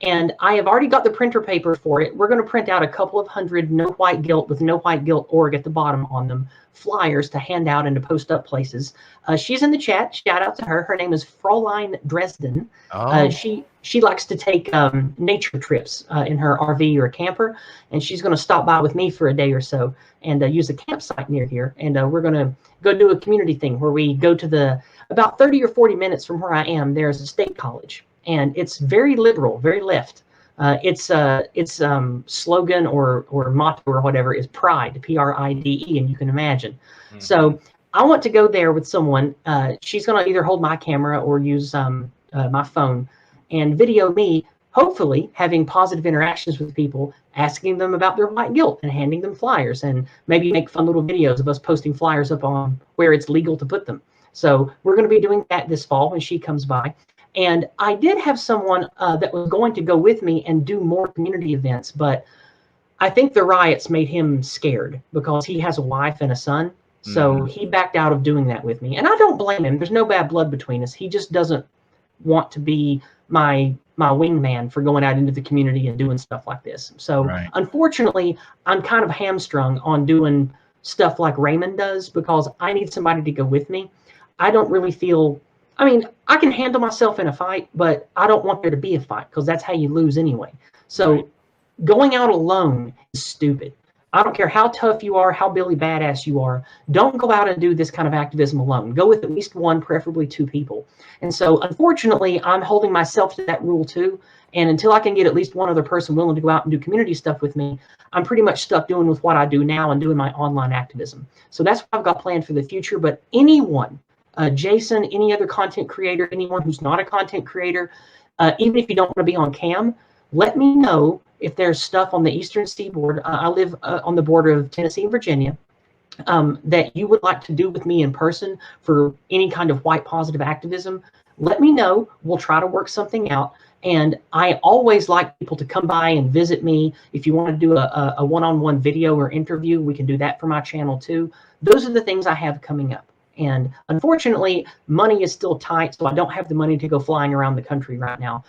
And I have already got the printer paper for it. We're going to print out a couple of hundred No White Guilt with No White Guilt org at the bottom on them, flyers to hand out and to post up places. She's in the chat. Shout out to her. Her name is Fräulein Dresden. Oh. She likes to take nature trips in her RV or camper, and she's going to stop by with me for a day or so and use a campsite near here. And we're going to go do a community thing where we go to about 30 or 40 minutes from where I am. There's a state college. And it's very liberal, very left. Its slogan or motto or whatever is pride, Pride, and you can imagine. So I want to go there with someone. She's going to either hold my camera or use my phone and video me, hopefully having positive interactions with people, asking them about their white guilt and handing them flyers, and maybe make fun little videos of us posting flyers up on where it's legal to put them. So we're going to be doing that this fall when she comes by. And I did have someone that was going to go with me and do more community events, but I think the riots made him scared because he has a wife and a son. So he backed out of doing that with me. And I don't blame him. There's no bad blood between us. He just doesn't want to be my wingman for going out into the community and doing stuff like this. So unfortunately, I'm kind of hamstrung on doing stuff like Raymond does because I need somebody to go with me. I don't really feel, I mean, I can handle myself in a fight, but I don't want there to be a fight because that's how you lose anyway. So going out alone is stupid. I don't care how tough you are, how Billy Badass you are. Don't go out and do this kind of activism alone. Go with at least one, preferably two people. And so, unfortunately, I'm holding myself to that rule too. And until I can get at least one other person willing to go out and do community stuff with me, I'm pretty much stuck doing with what I do now and doing my online activism. So that's what I've got planned for the future. But anyone, Jason, any other content creator, anyone who's not a content creator, even if you don't want to be on cam, let me know if there's stuff on the Eastern Seaboard. I live on the border of Tennessee and Virginia that you would like to do with me in person for any kind of white positive activism. Let me know. We'll try to work something out. And I always like people to come by and visit me. If you want to do a one-on-one video or interview, we can do that for my channel too. Those are the things I have coming up. And unfortunately, money is still tight, so I don't have the money to go flying around the country right now.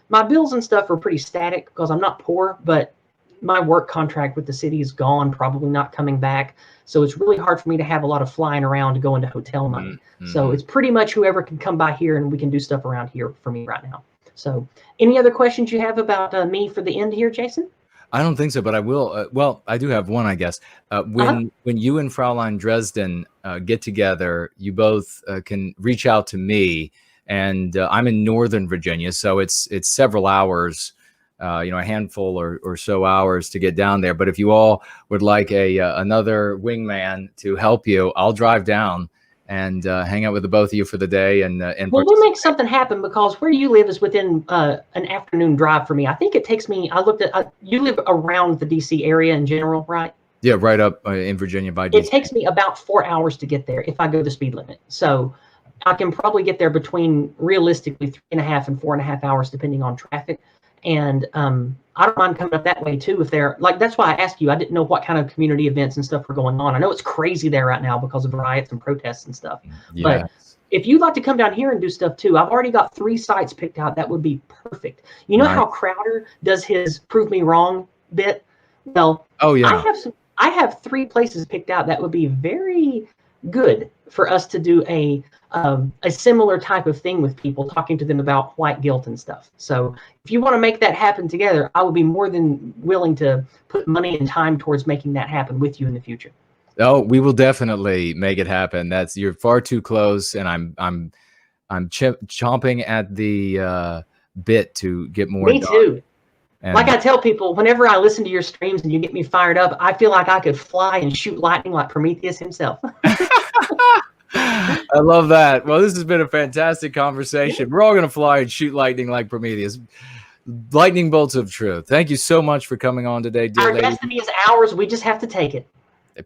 My bills and stuff are pretty static because I'm not poor, but my work contract with the city is gone, probably not coming back. So it's really hard for me to have a lot of flying around to go into hotel money. So it's pretty much whoever can come by here and we can do stuff around here for me right now. So any other questions you have about me for the end here, Jason? I don't think so, but I will. Well, I do have one, I guess. When you and Fraulein Dresden get together, you both can reach out to me. And I'm in Northern Virginia, so it's several hours, a handful or so hours to get down there. But if you all would like another wingman to help you, I'll drive down and hang out with the both of you for the day. And well, we'll make something happen because where you live is within an afternoon drive for me. I think it takes me. I looked at you live around the DC area in general, right? Yeah, right up in Virginia by DC. It takes me about 4 hours to get there if I go the speed limit. So I can probably get there between realistically 3.5 and 4.5 hours, depending on traffic. And I don't mind coming up that way too. If they're like, that's why I asked you. I didn't know what kind of community events and stuff were going on. I know it's crazy there right now because of riots and protests and stuff. Yes. But if you'd like to come down here and do stuff too, I've already got 3 sites picked out. That would be perfect. You know how Crowder does his prove me wrong bit? Well, I have 3 places picked out that would be very good for us to do a similar type of thing with people, talking to them about white guilt and stuff. So if you want to make that happen together, I would be more than willing to put money and time towards making that happen with you in the future. Oh, we will definitely make it happen. You're far too close, and I'm chomping at the bit to get more. Me too. And like I tell people, whenever I listen to your streams and you get me fired up, I feel like I could fly and shoot lightning like Prometheus himself. I love that. Well, this has been a fantastic conversation. We're all going to fly and shoot lightning like Prometheus. Lightning bolts of truth. Thank you so much for coming on today, dear Our lady. destiny is ours. We just have to take it.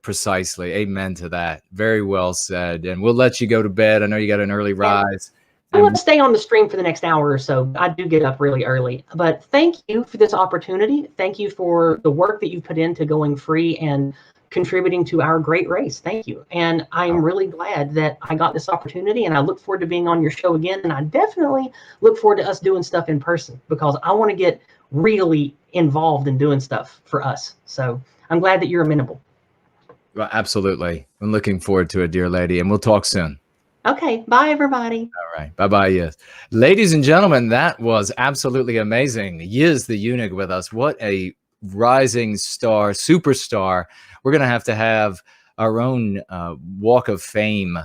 Precisely. Amen to that. Very well said. And we'll let you go to bed. I know you got an early rise. I want to stay on the stream for the next hour or so. I do get up really early. But thank you for this opportunity. Thank you for the work that you've put into going free and contributing to our great race. Thank you. And I'm really glad that I got this opportunity, and I look forward to being on your show again. And I definitely look forward to us doing stuff in person because I want to get really involved in doing stuff for us. So I'm glad that you're amenable. Well, absolutely. I'm looking forward to it, dear lady, and we'll talk soon. Okay. Bye, everybody. All right. Bye-bye, Yizz. Ladies and gentlemen, that was absolutely amazing. Yizz the Eunuch with us. What a rising star, superstar. We're going to have our own walk of fame